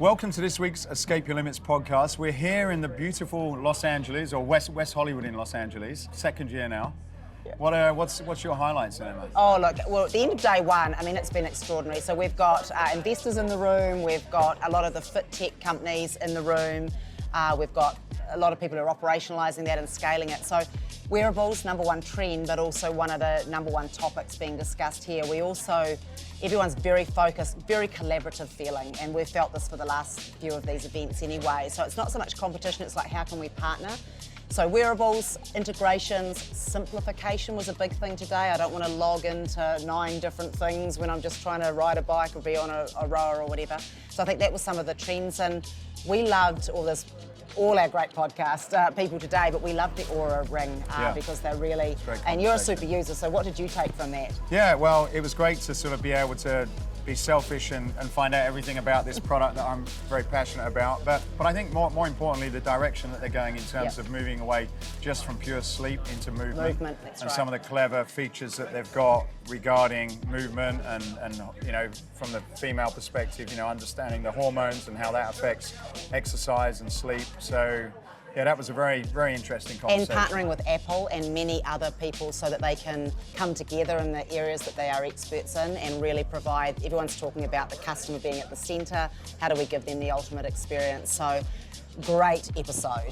Welcome to this week's Escape Your Limits podcast. We're here in the beautiful Los Angeles, or West Hollywood in Los Angeles, second year now. Yeah. What's your highlights, Emma? Oh, look, well, at the end of day one, I mean, it's been extraordinary. So we've got investors in the room, we've got a lot of the fittech companies in the room, we've got a lot of people who are operationalising that and scaling it. So wearables, number one trend, but also one of the number one topics being discussed here. Everyone's very focused, very collaborative feeling, and we've felt this for the last few of these events anyway. So it's not so much competition, it's like how can we partner? So wearables, integrations, simplification was a big thing today. I don't want to log into 9 different things when I'm just trying to ride a bike or be on a rower or whatever. So I think that was some of the trends, and we loved all our great podcast people today, but we loved the Oura ring because they're really, and you're a super user, so what did you take from that? Yeah, well, it was great to sort of be able to be selfish and find out everything about this product that I'm very passionate about. But I think more importantly, the direction that they're going in terms of moving away just from pure sleep into movement. That's and right. some of the clever features that they've got regarding movement and you know, from the female perspective, you know, understanding the hormones and how that affects exercise and sleep. So yeah, that was a very, very interesting conversation. And partnering with Apple and many other people so that they can come together in the areas that they are experts in and really provide, everyone's talking about the customer being at the centre, how do we give them the ultimate experience? So great episode,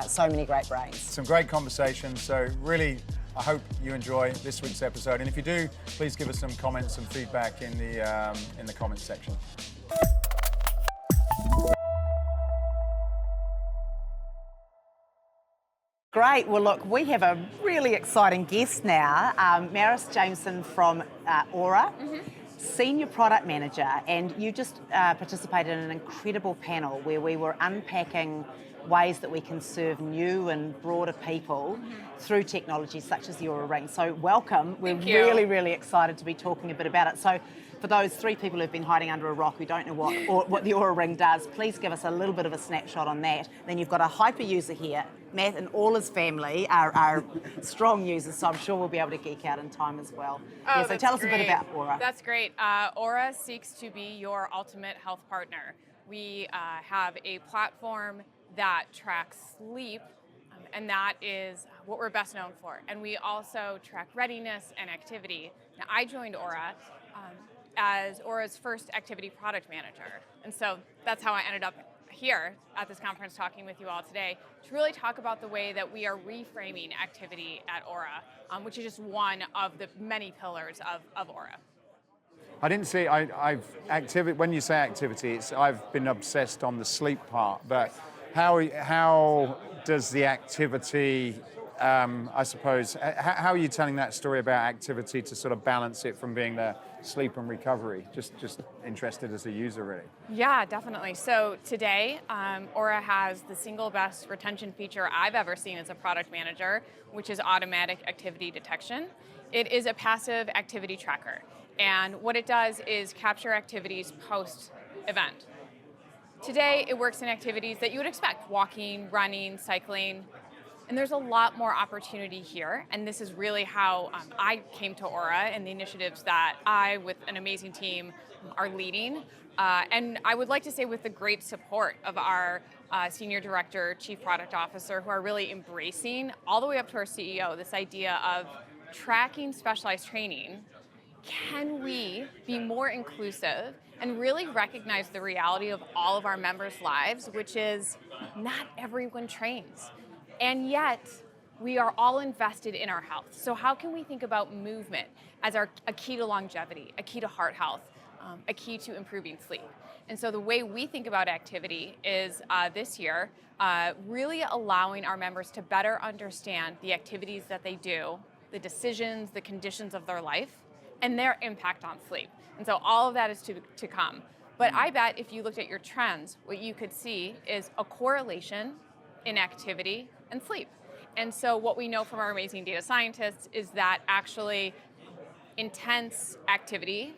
so many great brains. Some great conversations, so really I hope you enjoy this week's episode, and if you do, please give us some comments and feedback in the comments section. Great. Well, look, we have a really exciting guest now, Mauro Jameson from Oura, Senior Product Manager, and you just participated in an incredible panel where we were unpacking ways that we can serve new and broader people through technology such as the Oura Ring. So welcome. We're really, really excited to be talking a bit about it. So for those 3 people who've been hiding under a rock who don't know what the Oura Ring does, please give us a little bit of a snapshot on that. Then you've got a hyper user here. Matt and all his family are strong users, so I'm sure we'll be able to geek out in time as well. Oh, so tell us a bit about Oura. That's great. Oura seeks to be your ultimate health partner. We have a platform that tracks sleep, and that is what we're best known for. And we also track readiness and activity. Now, I joined Oura as Oura's first activity product manager, and so that's how I ended up here at this conference talking with you all today to really talk about the way that we are reframing activity at Oura, which is just one of the many pillars of Oura. I didn't see, when you say activity, I've been obsessed on the sleep part, but how does the activity, I suppose, how are you telling that story about activity to sort of balance it from being the sleep and recovery? Just interested as a user, really. Yeah, definitely. So today, Oura has the single best retention feature I've ever seen as a product manager, which is automatic activity detection. It is a passive activity tracker. And what it does is capture activities post-event. Today, it works in activities that you would expect, walking, running, cycling, and there's a lot more opportunity here, and this is really how I came to Oura and the initiatives that I, with an amazing team, are leading. And I would like to say with the great support of our Senior Director, Chief Product Officer, who are really embracing, all the way up to our CEO, this idea of tracking specialized training. Can we be more inclusive and really recognize the reality of all of our members' lives, which is not everyone trains. And yet, we are all invested in our health. So how can we think about movement as a key to longevity, a key to heart health, a key to improving sleep? And so the way we think about activity is this year, really allowing our members to better understand the activities that they do, the decisions, the conditions of their life, and their impact on sleep. And so all of that is to come. But I bet if you looked at your trends, what you could see is a correlation in activity and sleep. And so what we know from our amazing data scientists is that actually intense activity,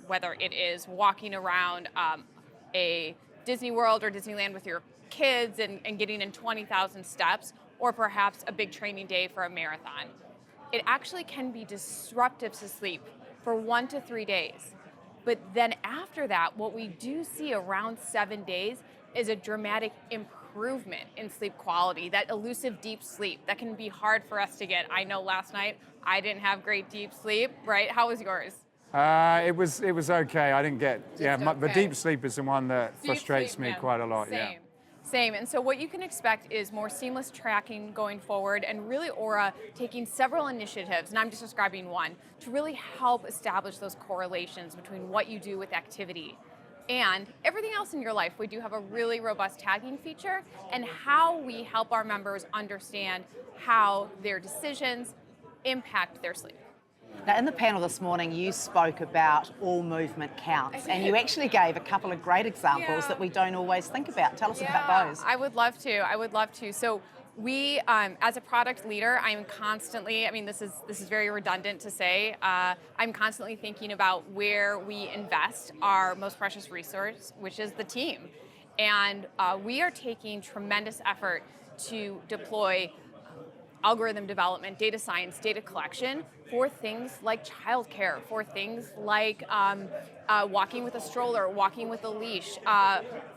whether it is walking around a Disney World or Disneyland with your kids and getting in 20,000 steps, or perhaps a big training day for a marathon, it actually can be disruptive to sleep for 1 to 3 days. But then after that, what we do see around 7 days is a dramatic improvement in sleep quality, that elusive deep sleep that can be hard for us to get. I know last night I didn't have great deep sleep, right? How was yours? It was okay. I didn't get, the okay. deep sleep is the one that Deep frustrates sleep, me man. quite a lot, Same. Same, and so what you can expect is more seamless tracking going forward, and really Oura taking several initiatives, and I'm just describing one, to really help establish those correlations between what you do with activity and everything else in your life. We do have a really robust tagging feature, and how we help our members understand how their decisions impact their sleep. Now, in the panel this morning, you spoke about all movement counts, and you actually gave a couple of great examples that we don't always think about. Tell us about those. I would love to. So we, as a product leader, I'm constantly, this is very redundant to say, I'm constantly thinking about where we invest our most precious resource, which is the team. And we are taking tremendous effort to deploy algorithm development, data science, data collection for things like childcare, for things like walking with a stroller, walking with a leash,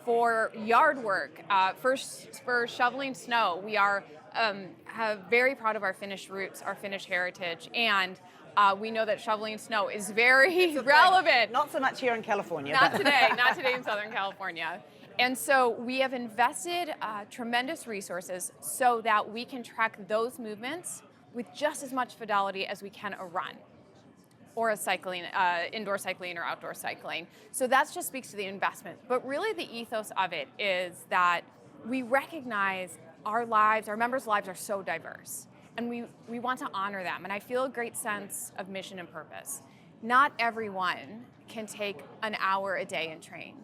for yard work, for shoveling snow. We are very proud of our Finnish roots, our Finnish heritage, and we know that shoveling snow is very relevant. Not so much here in California. Not today in Southern California. And so we have invested tremendous resources so that we can track those movements with just as much fidelity as we can a run or a cycling, indoor cycling or outdoor cycling. So that just speaks to the investment. But really the ethos of it is that we recognize our members' lives are so diverse, and we want to honor them. And I feel a great sense of mission and purpose. Not everyone can take an hour a day and train.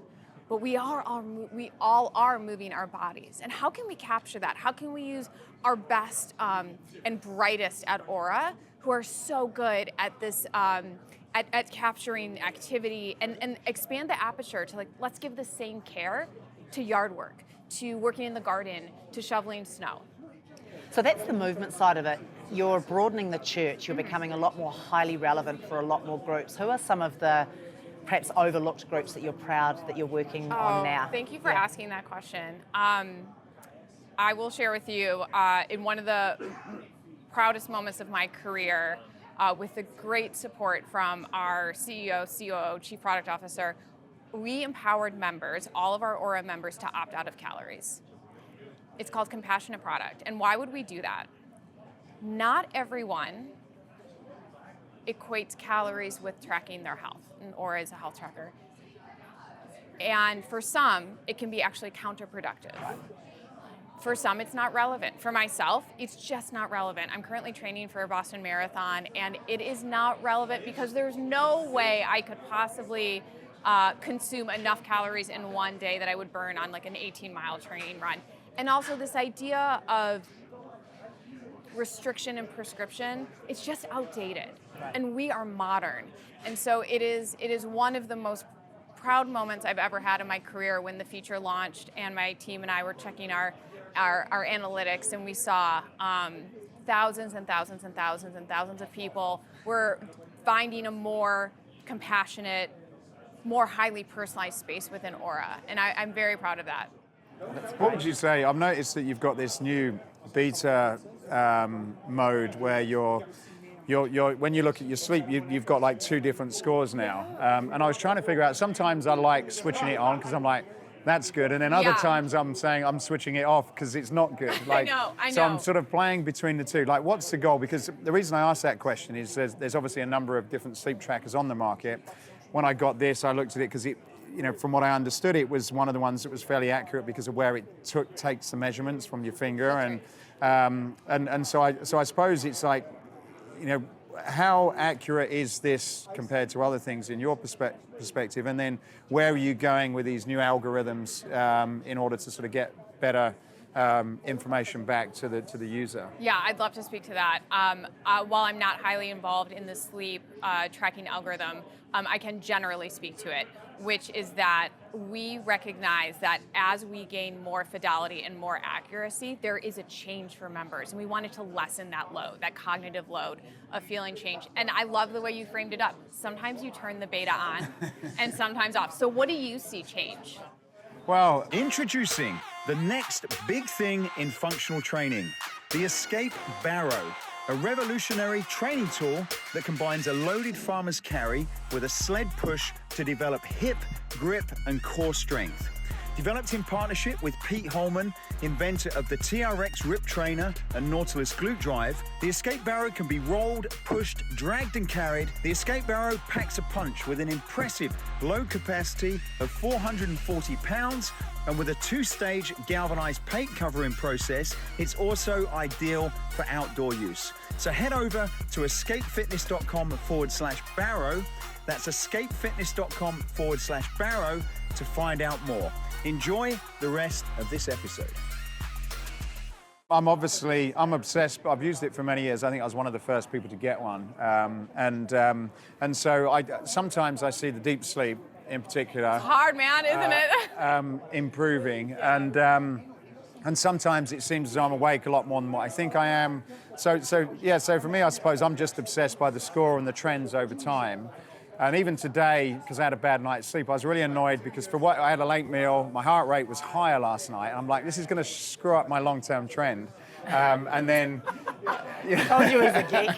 But we all are moving our bodies. And how can we capture that? How can we use our best and brightest at Oura, who are so good at this, at capturing activity, and expand the aperture to let's give the same care to yard work, to working in the garden, to shoveling snow. So that's the movement side of it. You're broadening the church. You're becoming a lot more highly relevant for a lot more groups. Who are some of the perhaps overlooked groups that you're proud that you're working on now? Thank you for asking that question. I will share with you, in one of the proudest moments of my career, with the great support from our CEO, COO, Chief Product Officer, we empowered members, all of our Oura members, to opt out of calories. It's called Compassionate Product. And why would we do that? Not everyone equates calories with tracking their health, and Oura is a health tracker. And for some, it can be actually counterproductive. For some, it's not relevant. For myself, it's just not relevant. I'm currently training for a Boston Marathon, and it is not relevant because there's no way I could possibly consume enough calories in one day that I would burn on like an 18-mile training run. And also this idea of restriction and prescription, it's just outdated. And we are modern. And so it is one of the most proud moments I've ever had in my career when the feature launched and my team and I were checking our analytics, and we saw thousands and thousands and thousands and thousands of people were finding a more compassionate, more highly personalized space within Oura. And I'm very proud of that. What would you say? I've noticed that you've got this new beta mode where when you look at your sleep, you've got like 2 different scores now. And I was trying to figure out, sometimes I like switching it on because I'm like, that's good. And then other times I'm saying I'm switching it off because it's not good. Like, I know. So I'm sort of playing between the two. Like, what's the goal? Because the reason I asked that question is there's obviously a number of different sleep trackers on the market. When I got this, I looked at it because it, from what I understood, it was one of the ones that was fairly accurate because of where it takes the measurements from your finger. And so I suppose it's like, how accurate is this compared to other things in your perspective? And then where are you going with these new algorithms in order to sort of get better information back to the user? Yeah, I'd love to speak to that. While I'm not highly involved in the sleep tracking algorithm, I can generally speak to it. which is that we recognize that as we gain more fidelity and more accuracy, there is a change for members. And we wanted to lessen that load, that cognitive load of feeling change. And I love the way you framed it up. Sometimes you turn the beta on and sometimes off. So what do you see change? Well, Introducing the next big thing in functional training, the Escape Barrow, a revolutionary training tool that combines a loaded farmer's carry with a sled push to develop hip, grip, and core strength. Developed in partnership with Pete Holman, inventor of the TRX Rip Trainer and Nautilus Glute Drive, the Escape Barrow can be rolled, pushed, dragged, and carried. The Escape Barrow packs a punch with an impressive load capacity of 440 pounds, and with a two-stage galvanized paint covering process, it's also ideal for outdoor use. So head over to escapefitness.com/barrow. That's escapefitness.com/barrow to find out more. Enjoy the rest of this episode. I'm obsessed, but I've used it for many years. I think I was one of the first people to get one. And so sometimes I see the deep sleep in particular. It's hard, man, isn't it? Improving. And sometimes it seems as though I'm awake a lot more than what I think I am. So for me, I suppose I'm just obsessed by the score and the trends over time. And even today, because I had a bad night's sleep, I was really annoyed because I had a late meal, my heart rate was higher last night, and I'm like, this is going to screw up my long-term trend. And then... Told you he was a geek.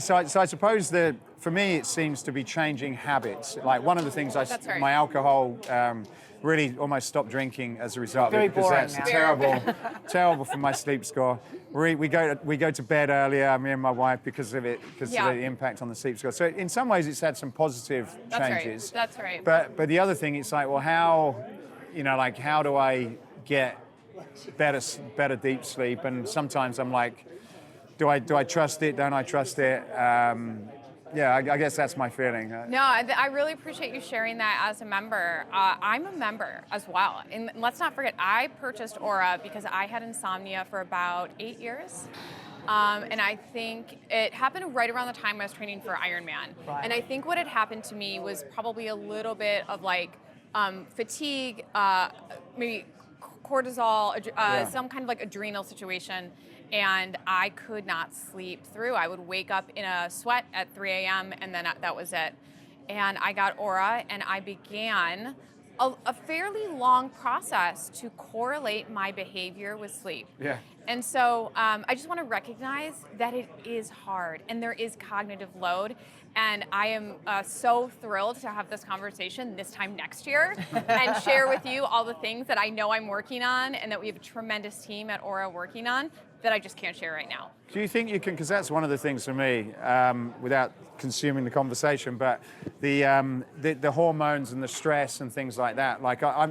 So I suppose that for me, it seems to be changing habits. Like one of the things my alcohol really almost stopped drinking as a result of it, because that's terrible for my sleep score. We go to bed earlier, me and my wife, because of it, because of the impact on the sleep score. So in some ways, it's had some positive changes. That's right. But the other thing, it's like, well, how do I get better deep sleep? And sometimes I'm like, do I trust it? Don't I trust it? I guess that's my feeling. No, I really appreciate you sharing that as a member. I'm a member as well. And let's not forget, I purchased Oura because I had insomnia for about 8 years. And I think it happened right around the time I was training for Ironman. Right. And I think what had happened to me was probably a little bit of like fatigue, maybe cortisol, some kind of like adrenal situation. And I could not sleep through. I would wake up in a sweat at 3 a.m. and then that was it. And I got Oura and I began a fairly long process to correlate my behavior with sleep. Yeah. And so I just want to recognize that it is hard and there is cognitive load. And I am so thrilled to have this conversation this time next year and share with you all the things that I know I'm working on and that we have a tremendous team at Oura working on that I just can't share right now. Do you think you can, because that's one of the things for me, without consuming the conversation, but the hormones and the stress and things like that, like I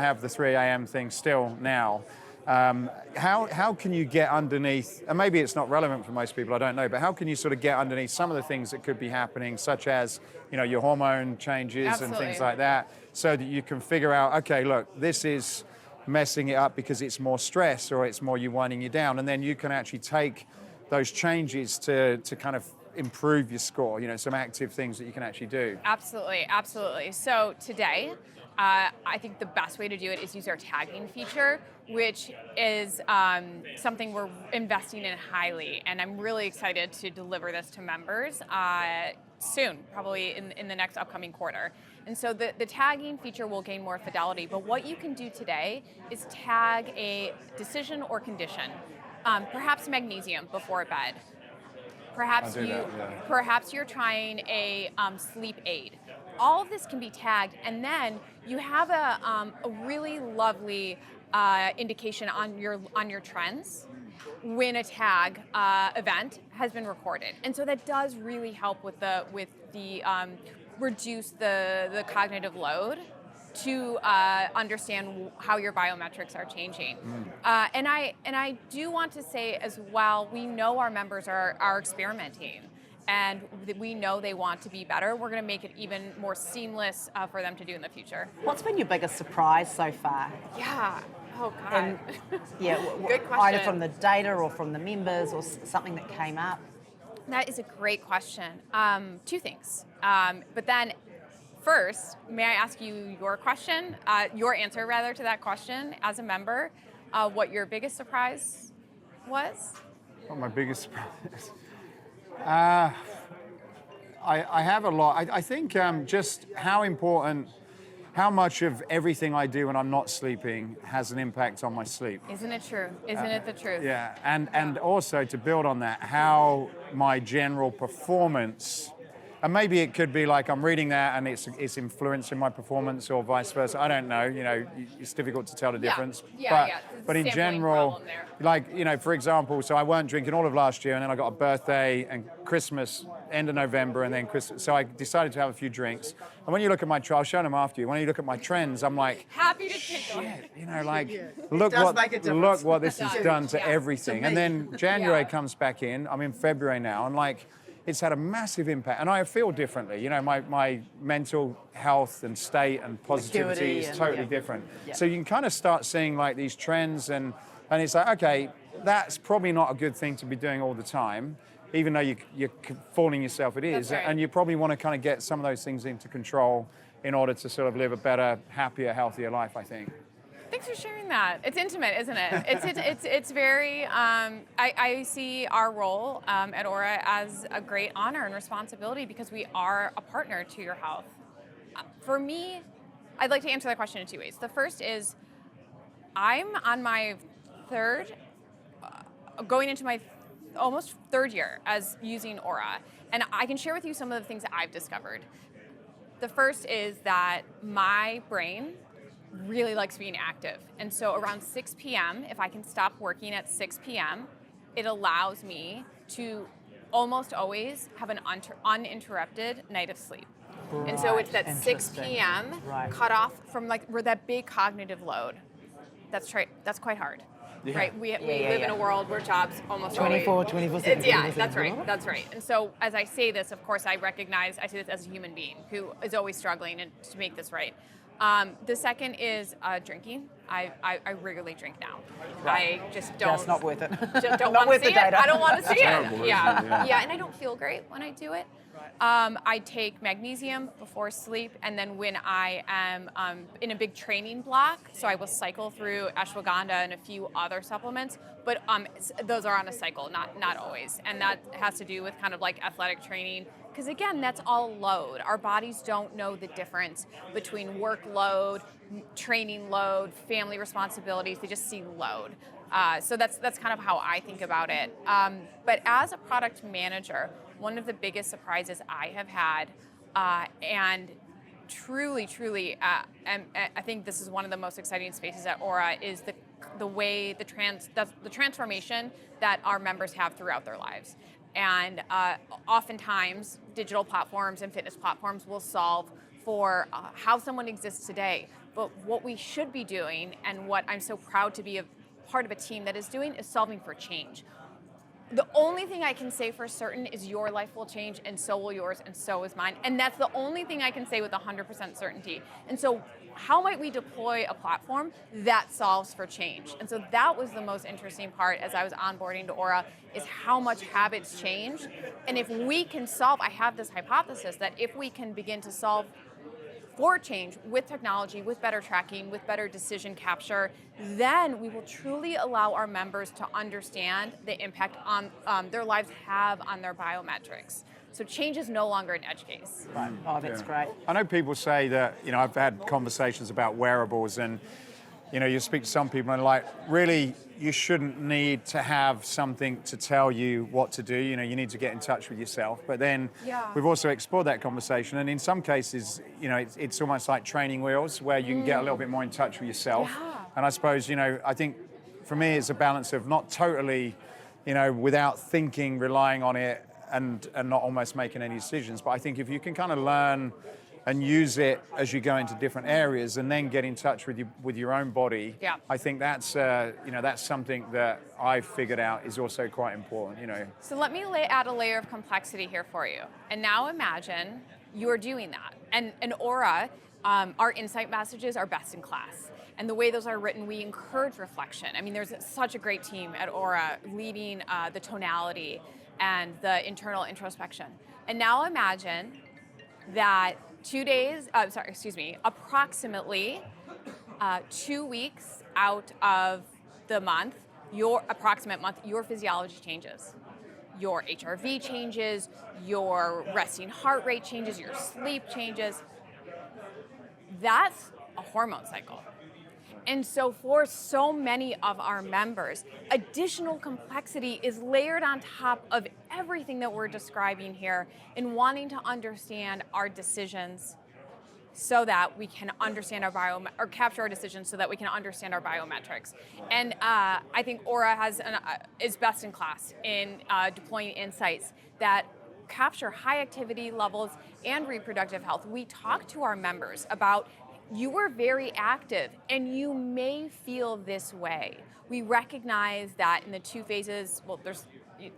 have the 3 a.m. thing still now. How can you get underneath, and maybe it's not relevant for most people, I don't know, but how can you sort of get underneath some of the things that could be happening, such as, your hormone changes Absolutely. and things like that, so that you can figure out, okay, look, this is messing it up because it's more stress or it's more you winding you down, and then you can actually take those changes to kind of improve your score, some active things that you can actually do. Absolutely, absolutely. So today, I think the best way to do it is use our tagging feature, which is something we're investing in highly, and I'm really excited to deliver this to members soon, probably in the next upcoming quarter. And so the tagging feature will gain more fidelity, but what you can do today is tag a decision or condition, perhaps magnesium before bed. Perhaps you're trying a sleep aid. All of this can be tagged, and then you have a really lovely indication on your trends when a tag event has been recorded, and so that does really help with the reduce the cognitive load to understand how your biometrics are changing. And I do want to say as well, we know our members are experimenting. And we know they want to be better. We're going to make it even more seamless for them to do in the future. What's been your biggest surprise so far? Yeah. Oh, God. And, Good question. Either from the data or from the members or something that came up? That is a great question. Two things. But then first, may I ask you your question, your answer rather to that question as a member, what your biggest surprise was? What my biggest surprise? I have a lot. I think just how much of everything I do when I'm not sleeping has an impact on my sleep. Isn't it true? Isn't it the truth? Yeah, and also to build on that, how my general performance, and maybe it could be like I'm reading that and it's influencing my performance or vice versa. I don't know. It's difficult to tell the difference. But in general, like, for example, so I weren't drinking all of last year, and then I got a birthday and Christmas, end of November, and then Christmas. So I decided to have a few drinks. And when you look at my, I'll show them after you. When you look at my trends, I'm like, happy to take them. Look what this has done to everything. And then January comes back in. I'm in February now, and like, it's had a massive impact, and I feel differently. My mental health and state and positivity is totally different. Yeah. So you can kind of start seeing like these trends, and it's like, okay, that's probably not a good thing to be doing all the time, even though you're fooling yourself it is. Right. And you probably want to kind of get some of those things into control in order to sort of live a better, happier, healthier life, I think. Thanks for sharing that. It's intimate, isn't it? It's very, I see our role at Oura as a great honor and responsibility because we are a partner to your health. For me, I'd like to answer that question in two ways. The first is, I'm on my going into my almost third year as using Oura, and I can share with you some of the things that I've discovered. The first is that my brain really likes being active. And so around 6 p.m., if I can stop working at 6 p.m., it allows me to almost always have an uninterrupted night of sleep. Right. And so it's that 6 p.m. cut off from that big cognitive load. That's quite hard. Yeah. Right? We live in a world where jobs almost 24/7. Yeah, that's right. And so as I say this, of course, I say this as a human being who is always struggling to make this right. The second is drinking. I regularly drink now. Right. I just don't. That's not worth it. Just don't want to see it. I don't want to see it. Yeah, and I don't feel great when I do it. I take magnesium before sleep, and then when I am in a big training block, so I will cycle through ashwagandha and a few other supplements, but those are on a cycle, not always, and that has to do with kind of like athletic training. Because again, that's all load. Our bodies don't know the difference between workload, training load, family responsibilities. They just see load. So that's kind of how I think about it. But as a product manager, one of the biggest surprises I have had, and truly, and I think this is one of the most exciting spaces at Oura, is the way the transformation that our members have throughout their lives. And oftentimes, digital platforms and fitness platforms will solve for how someone exists today. But what we should be doing, and what I'm so proud to be a part of a team that is doing, is solving for change. The only thing I can say for certain is your life will change, and so will yours, and so is mine. And that's the only thing I can say with 100% certainty. And so how might we deploy a platform that solves for change? And so that was the most interesting part as I was onboarding to Oura, is how much habits change. And if we can solve, I have this hypothesis that if we can begin to solve for change with technology, with better tracking, with better decision capture, then we will truly allow our members to understand the impact on their lives have on their biometrics. So change is no longer an edge case. Right. Oh, that's great. I know people say that, I've had conversations about wearables, and, you speak to some people and like, really, you shouldn't need to have something to tell you what to do. You need to get in touch with yourself. But then we've also explored that conversation. And in some cases, it's almost like training wheels where you can get a little bit more in touch with yourself. Yeah. And I suppose, I think for me, it's a balance of not totally, without thinking, relying on it and not almost making any decisions. But I think if you can kind of learn and use it as you go into different areas, and then get in touch with your own body. Yeah. I think that's that's something that I've figured out is also quite important. So let me add a layer of complexity here for you. And now imagine you're doing that. And Oura, our insight messages are best in class. And the way those are written, we encourage reflection. I mean, there's such a great team at Oura leading the tonality and the internal introspection. And now imagine that approximately 2 weeks out of the month, your approximate month, your physiology changes. Your HRV changes, your resting heart rate changes, your sleep changes. That's a hormone cycle. And so for so many of our members, additional complexity is layered on top of everything that we're describing here in wanting to understand our decisions so that we can understand or capture our decisions so that we can understand our biometrics. And I think Oura is best in class in deploying insights that capture high activity levels and reproductive health. We talk to our members about, you were very active and you may feel this way. We recognize that in the two phases, well, there's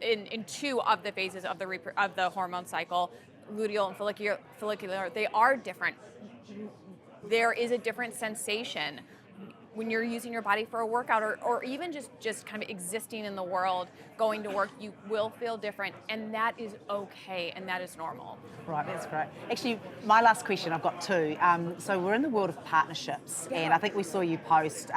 in two of the phases of the hormone cycle, luteal and follicular, they are different. There is a different sensation when you're using your body for a workout or even just kind of existing in the world, going to work, you will feel different, and that is okay, and that is normal. Right, that's great. Actually, my last question, I've got two. So we're in the world of partnerships, and I think we saw you post,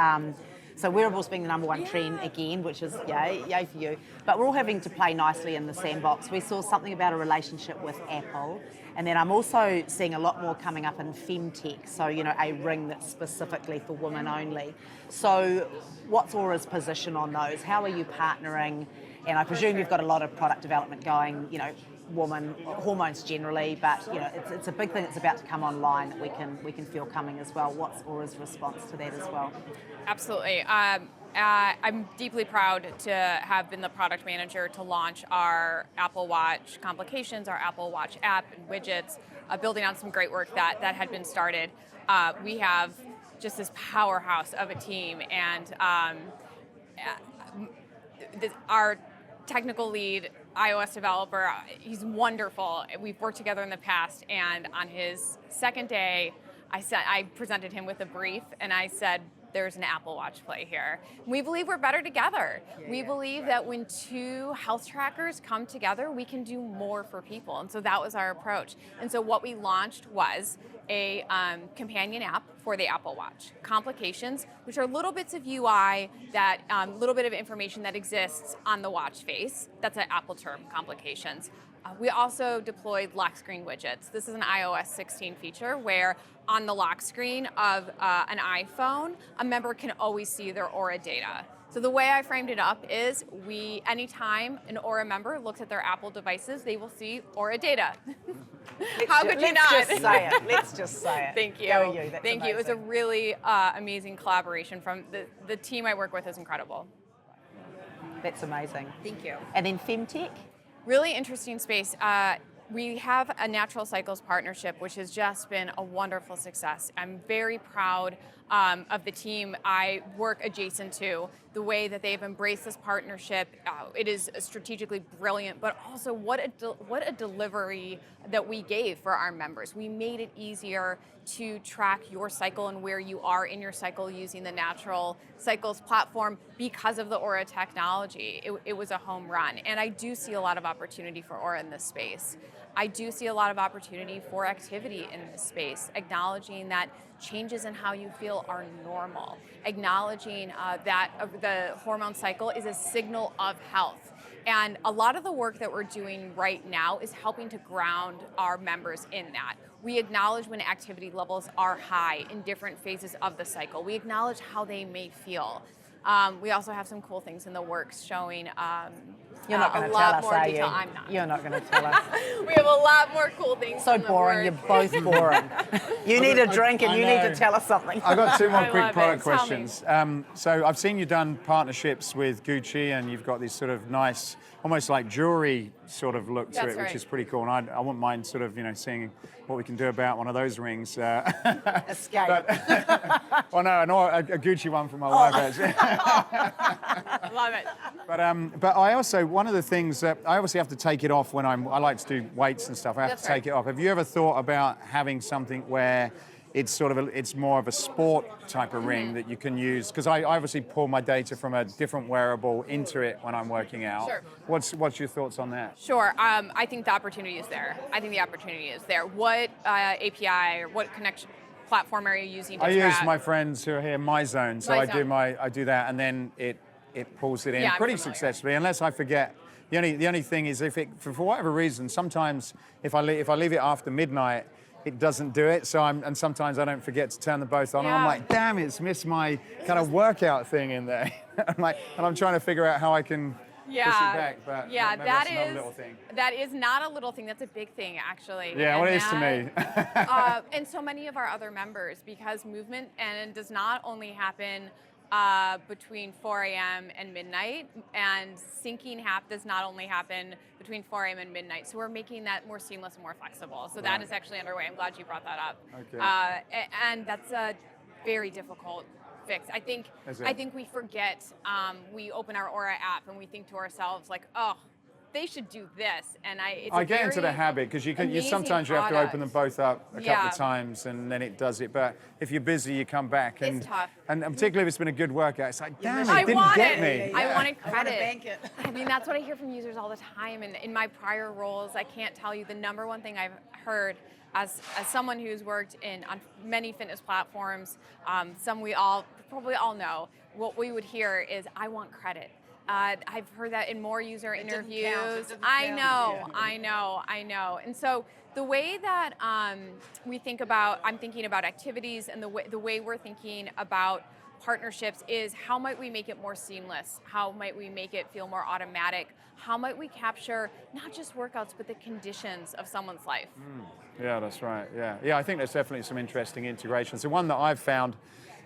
so wearables being the number one trend again, which is yay for you. But we're all having to play nicely in the sandbox. We saw something about a relationship with Apple, and then I'm also seeing a lot more coming up in femtech, so a ring that's specifically for women only. So what's Aura's position on those? How are you partnering? And I presume you've got a lot of product development going, woman hormones generally, but it's a big thing that's about to come online that we can feel coming as well. What's Aura's response to that as well? Absolutely. I'm deeply proud to have been the product manager to launch our Apple Watch complications, our Apple Watch app and widgets, building on some great work that had been started. We have just this powerhouse of a team, and our technical lead, iOS developer, he's wonderful. We've worked together in the past, and on his second day, I presented him with a brief, and I said, there's an Apple Watch play here. We believe we're better together. We believe that when two health trackers come together, we can do more for people. And so that was our approach. And so what we launched was a companion app for the Apple Watch. Complications, which are little bits of UI, that little bit of information that exists on the watch face. That's an Apple term, complications. We also deployed lock screen widgets. This is an iOS 16 feature where on the lock screen of an iPhone, a member can always see their Oura data. So the way I framed it up is anytime an Oura member looks at their Apple devices, they will see Oura data. How could you not? Let's just say it. Let's just say it. Thank you. Go you. That's Thank you. It was a really amazing collaboration from the team I work with is incredible. That's amazing. Thank you. And then femtech? Really interesting space. We have a Natural Cycles partnership, which has just been a wonderful success. I'm very proud of the team I work adjacent to, the way that they've embraced this partnership. It is strategically brilliant, but also what a delivery that we gave for our members. We made it easier to track your cycle and where you are in your cycle using the Natural Cycles platform because of the Oura technology. It was a home run, and I do see a lot of opportunity for Oura in this space. I do see a lot of opportunity for activity in this space, acknowledging that changes in how you feel are normal, acknowledging that the hormone cycle is a signal of health. And a lot of the work that we're doing right now is helping to ground our members in that. We acknowledge when activity levels are high in different phases of the cycle. We acknowledge how they may feel. We also have some cool things in the works showing You're not going to tell us, are you? I'm not. You're not going to tell us. We have a lot more cool things. So in the boring. works. You're both boring. You need a drink and I you need know. to tell us something. I've got two more I quick love product it. Tell me. questions. So I've seen you've done partnerships with Gucci, and you've got this sort of nice, almost like jewelry sort of look to That's it, which right. is pretty cool. And I wouldn't mind sort of, seeing what we can do about one of those rings. Escape. Well, no, a Gucci one for my wife, actually. I love it. But I also, one of the things that I obviously have to take it off when I like to do weights and stuff. I have That's to take it off. Have you ever thought about having something where it's sort of it's more of a sport type of ring that you can use, because I obviously pull my data from a different wearable into it when I'm working out. Sure. What's your thoughts on that? Sure. I think the opportunity is there. What API or what connection platform are you using to I track? use my friends who are here, MyZone, so I do that, and then it pulls it in Yeah, I'm pretty familiar. successfully, unless I forget. The only thing is, if it for whatever reason, sometimes if I leave it after midnight, it doesn't do it. So and sometimes I don't forget to turn them both on. And I'm Yeah. like, damn, it's missed my kind of workout thing in there. and I'm trying to figure out how I can push it back. But maybe that's another little thing. That is not a little thing. That's a big thing, actually. Yeah, And well, it is to me. and so many of our other members, because movement and does not only happen between 4 a.m. and midnight, and syncing does not only happen between 4 a.m. and midnight. So we're making that more seamless and more flexible. So that is actually underway. I'm glad you brought that up. Okay. And that's a very difficult fix. I think we forget. We open our Oura app and we think to ourselves like, oh, they should do this, and I get into the habit, because you sometimes you have to open them both up a couple of times, and then it does it. But if you're busy, you come back, and It's tough. And particularly if it's been a good workout, it's like, damn, I it didn't want get it. me. I wanted I want to credit. bank it. I mean, that's what I hear from users all the time. And in my prior roles, I can't tell you the number one thing I've heard as someone who's worked on many fitness platforms, some we probably all know, what we would hear is, I want credit. I've heard that in more user interviews. I know. And so the way that I'm thinking about activities, and the way we're thinking about partnerships is, how might we make it more seamless? How might we make it feel more automatic? How might we capture not just workouts, but the conditions of someone's life? Yeah, that's right. Yeah, I think there's definitely some interesting integrations. The one that I've found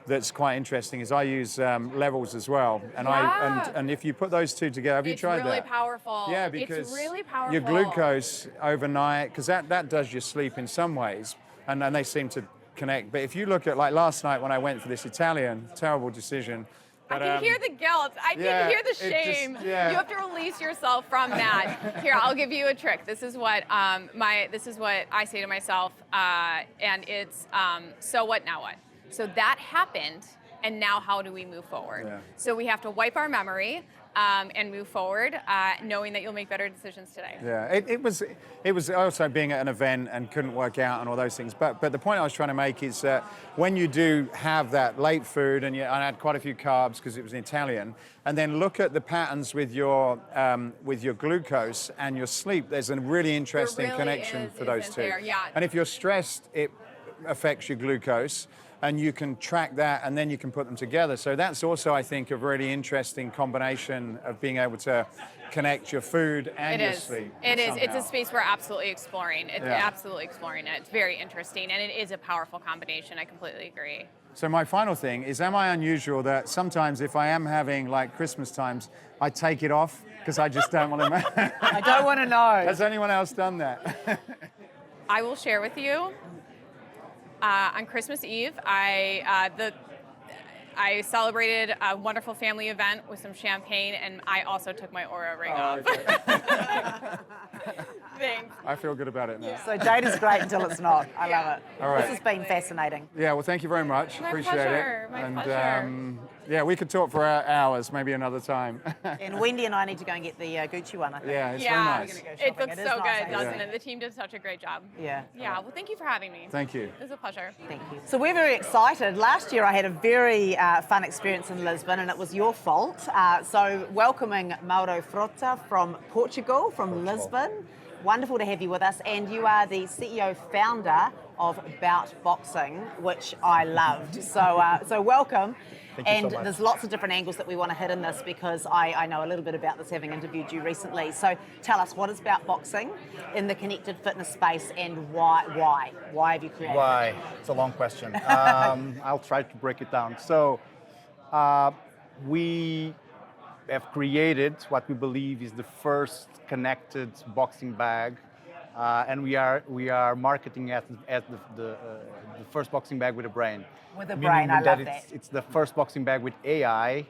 that's quite interesting is I use levels as well, and and if you put those two together, have you tried that? It's really powerful. Yeah, because it's really powerful. your glucose overnight, because that does your sleep in some ways, and they seem to connect. But if you look at, like last night when I went for this Italian, terrible decision. I But, can hear the guilt. I can hear the shame. You have to release yourself from that. Here, I'll give you a trick. This is what I say to myself, and it's so what, now what? So that happened, and now how do we move forward? Yeah. So we have to wipe our memory and move forward, knowing that you'll make better decisions today. Yeah, it was also being at an event and couldn't work out and all those things. But the point I was trying to make is that when you do have that late food, and I had quite a few carbs because it was Italian, and then look at the patterns with your glucose and your sleep. There's a really interesting connection for those two. Yeah. And if you're stressed, it affects your glucose, and you can track that, and then you can put them together. So that's also, I think, a really interesting combination of being able to connect your food and your sleep. It is. somehow. It's a space we're absolutely exploring. Absolutely exploring it. It's very interesting, and it is a powerful combination. I completely agree. So my final thing is, am I unusual that sometimes if I am having like Christmas times, I take it off because I just don't want to? I don't want to know. Has anyone else done that? I will share with you. On Christmas Eve, I celebrated a wonderful family event with some champagne, and I also took my Oura ring off. Okay. Thanks. I feel good about it now. So data's great until it's not. I love it. All right. This has been fascinating. Yeah, well, thank you very much. My Appreciate pleasure. it. My and pleasure. Yeah, we could talk for hours, maybe another time. And Wendy and I need to go and get the Gucci one, I think. Yeah, it's Yeah, very We're nice. gonna go it shopping. looks It so is nice, good, doesn't Yeah. it? The team did such a great job. Yeah. Yeah, well, thank you for having me. Thank you. It was a pleasure. Thank you. So we're very excited. Last year I had a very fun experience in Lisbon, and it was your fault. So welcoming Mauro Frota from Portugal, from Lisbon. Wonderful to have you with us. And you are the CEO founder of BHOUT Boxing, which I loved. So welcome. Thank you so And much. there's lots of different angles that we want to hit in this, because I know a little bit about this, having interviewed you recently. So tell us, what is BHOUT Boxing in the connected fitness space, and why? Why have you created it? Why? It's a long question. I'll try to break it down. So we have created what we believe is the first connected boxing bag, and we are marketing it as the first boxing bag with a brain. With a Meaning brain, I love it's, that. It's the first boxing bag with AI,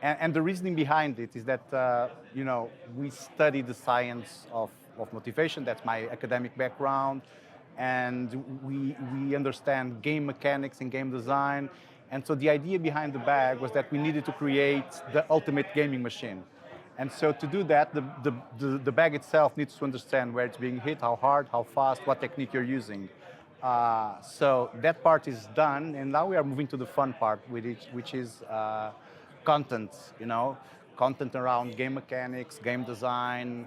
and the reasoning behind it is that we study the science of motivation. That's my academic background, and we understand game mechanics and game design. And so the idea behind the bag was that we needed to create the ultimate gaming machine. And so to do that, the bag itself needs to understand where it's being hit, how hard, how fast, what technique you're using. So that part is done, and now we are moving to the fun part, which is content, content around game mechanics, game design,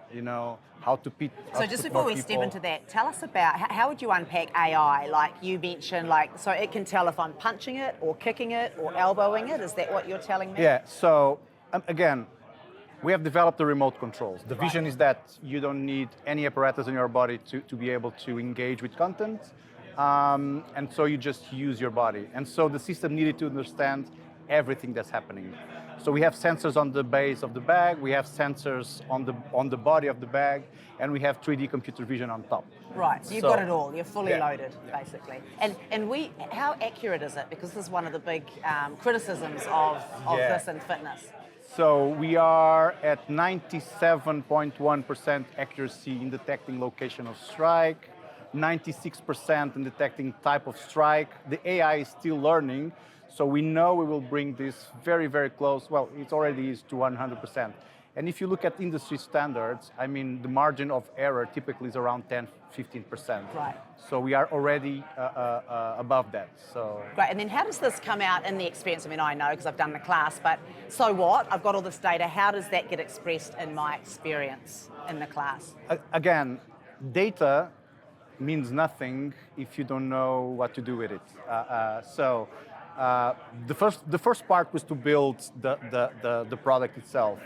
how to pit. So just before we step into that, tell us about how would you unpack AI? Like you mentioned, so it can tell if I'm punching it or kicking it or elbowing it. Is that what you're telling me? Yeah. So again, we have developed the remote controls. The vision is that you don't need any apparatus in your body to be able to engage with content. And so you just use your body. And so the system needed to understand everything that's happening. So we have sensors on the base of the bag, we have sensors on the body of the bag, and we have 3D computer vision on top. Right, so you've got it all. You're fully loaded, basically. And how accurate is it? Because this is one of the big criticisms of this in fitness. So we are at 97.1% accuracy in detecting location of strike, 96% in detecting type of strike. The AI is still learning, so we know we will bring this very, very close. Well, it already is to 100%. And if you look at industry standards, I mean, the margin of error typically is around 10-15%. Right. So we are already above that. So great. And then how does this come out in the experience? I mean, I know because I've done the class, but so what? I've got all this data. How does that get expressed in my experience in the class? Again, data means nothing if you don't know what to do with it. The first part was to build the product itself.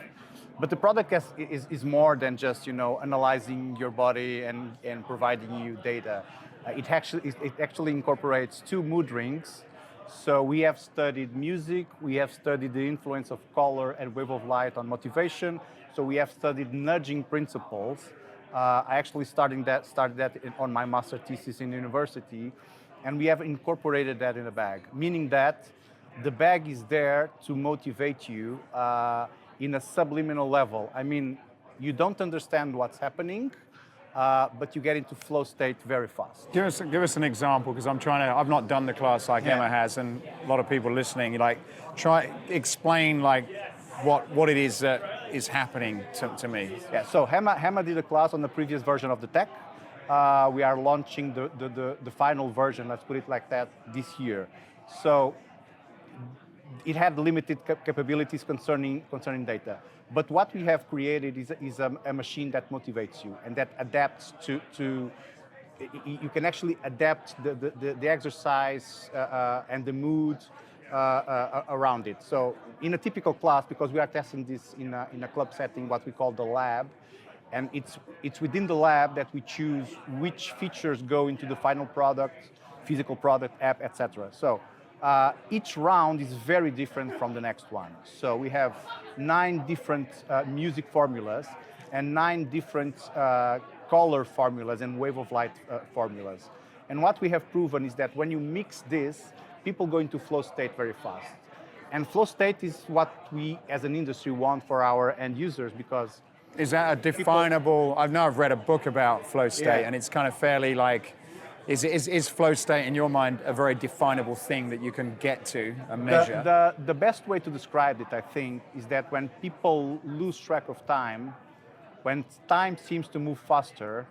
But the product is more than just analyzing your body and providing you data. It actually incorporates 2 mood rings. So we have studied music, we have studied the influence of color and wave of light on motivation. So we have studied nudging principles. I actually started that on my master thesis in university, and we have incorporated that in the bag, meaning that the bag is there to motivate you in a subliminal level. I mean, you don't understand what's happening, but you get into flow state very fast. Give us an example, because I've not done the class like Emma has, and a lot of people listening, explain what it is that is happening to me. Yeah, so Hema did a class on the previous version of the tech. We are launching the final version, let's put it like that, this year. So it had limited capabilities concerning data. But what we have created is a machine that motivates you and that adapts to you can actually adapt the exercise and the mood around it. So in a typical class, because we are testing this in a club setting, what we call the lab, and it's within the lab that we choose which features go into the final product, physical product, app, etc. So each round is very different from the next one. So we have 9 different music formulas and 9 different color formulas and wave of light formulas. And what we have proven is that when you mix this, people go into flow state very fast. And flow state is what we as an industry want for our end users, because is that a definable? I've read a book about flow state, and it's kind of fairly is flow state in your mind a very definable thing that you can get to and measure? The best way to describe it, I think, is that when people lose track of time, when time seems to move faster,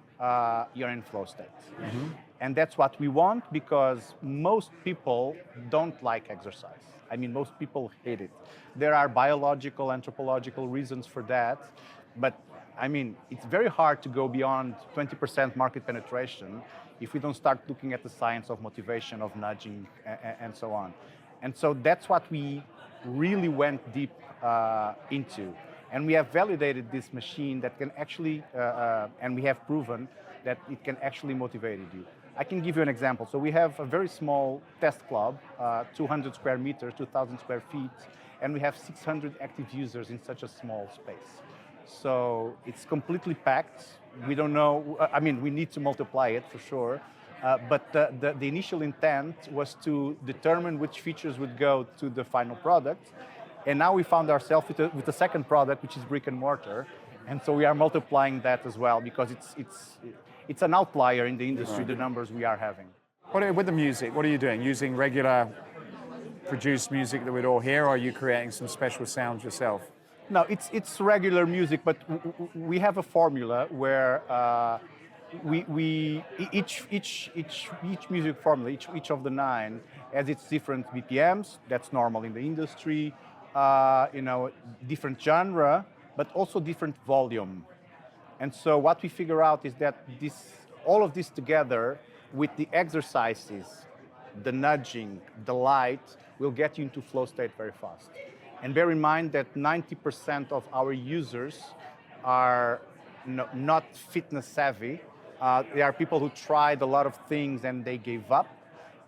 you're in flow state. Mm-hmm. And that's what we want, because most people don't like exercise. I mean, most people hate it. There are biological, anthropological reasons for that. But I mean, it's very hard to go beyond 20% market penetration if we don't start looking at the science of motivation, of nudging, and so on. And so that's what we really went deep into. And we have validated this machine that can actually, and we have proven that it can actually motivate you. I can give you an example. So we have a very small test club, 200 square meters, 2,000 square feet, and we have 600 active users in such a small space. So it's completely packed. We don't know, I mean, we need to multiply it for sure. But the initial intent was to determine which features would go to the final product. And now we found ourselves with the second product, which is brick and mortar. And so we are multiplying that as well, because it's an outlier in the industry, the numbers we are having. With the music, what are you doing? Using regular produced music that we'd all hear, or are you creating some special sounds yourself? No, it's regular music, but we have a formula where each music formula, each of the 9 has its different BPMs. That's normal in the industry. Different genre, but also different volume. And so what we figure out is that all of this together with the exercises, the nudging, the light, will get you into flow state very fast. And bear in mind that 90% of our users are not fitness savvy. They are people who tried a lot of things and they gave up,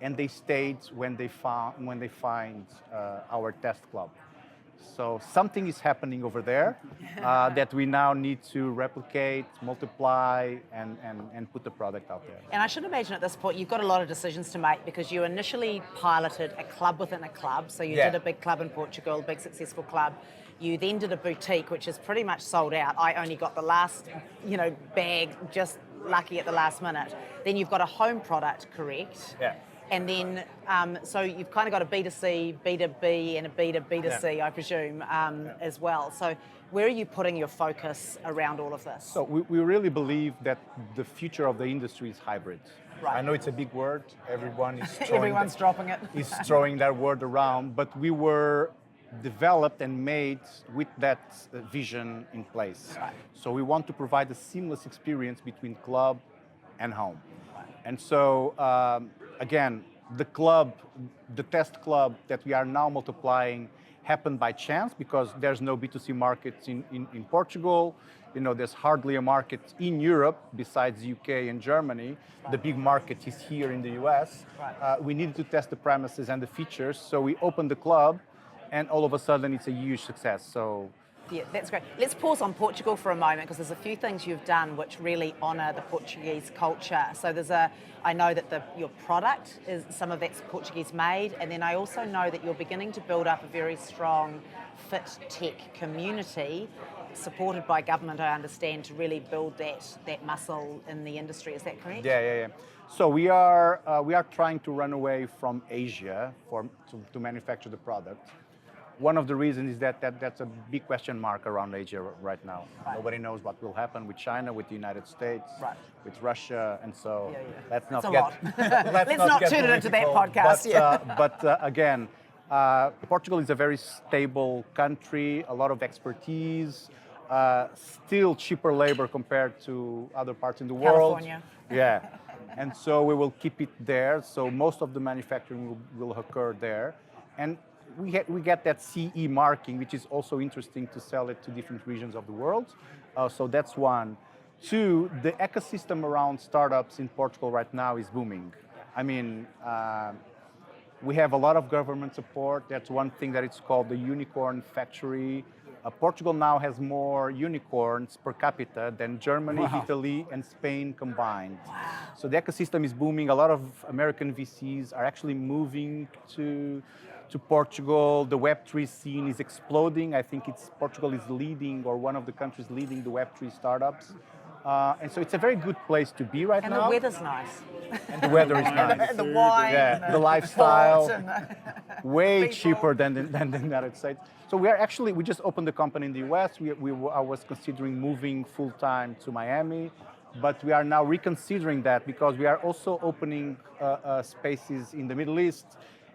and they stayed when they find our test club. So something is happening over there that we now need to replicate, multiply, and put the product out there. And I should imagine at this point you've got a lot of decisions to make, because you initially piloted a club within a club. So you did a big club in Portugal, a big successful club. You then did a boutique, which is pretty much sold out. I only got the last, bag, just lucky at the last minute. Then you've got a home product, correct? Yeah. And then, so you've kind of got a B2C, B2B, and a B2B2C, I presume, as well. So where are you putting your focus around all of this? So we really believe that the future of the industry is hybrid. Right. I know it's a big word. Everyone is Everyone's dropping it. is throwing that word around, but we were developed and made with that vision in place. Right. So we want to provide a seamless experience between club and home. Right. And so, again, the test club that we are now multiplying happened by chance, because there's no B2C markets in Portugal. There's hardly a market in Europe besides UK and Germany. Right. The big market is here in the US. Right. We needed to test the premises and the features, so we opened the club, and all of a sudden it's a huge success. So. Yeah, that's great. Let's pause on Portugal for a moment, because there's a few things you've done which really honour the Portuguese culture. So I know that your product is, some of that's Portuguese made, and then I also know that you're beginning to build up a very strong fit tech community, supported by government, I understand, to really build that muscle in the industry. Is that correct? Yeah. So we are trying to run away from Asia to manufacture the product. One of the reasons is that's a big question mark around Asia right now. Right. Nobody knows what will happen with China, with the United States, right. with Russia, and so let's not turn it into that podcast. But again, Portugal is a very stable country, a lot of expertise, still cheaper labor compared to other parts in the world. California. Yeah, and so we will keep it there. So most of the manufacturing will occur there, and we get that CE marking, which is also interesting to sell it to different regions of the world. So that's one. 2, the ecosystem around startups in Portugal right now is booming. I mean, we have a lot of government support. That's one thing that it's called the Unicorn Factory. Portugal now has more unicorns per capita than Germany, Italy, and Spain combined. Wow. So the ecosystem is booming. A lot of American VCs are actually moving to Portugal. The Web3 scene is exploding. I think Portugal is leading, or one of the countries leading the Web3 startups. And so it's a very good place to be right now. And the weather's nice. And the weather is nice. And the wine. Yeah, and the lifestyle. Way cheaper than the United States. So we just opened the company in the US. I was considering moving full-time to Miami, but we are now reconsidering that, because we are also opening spaces in the Middle East.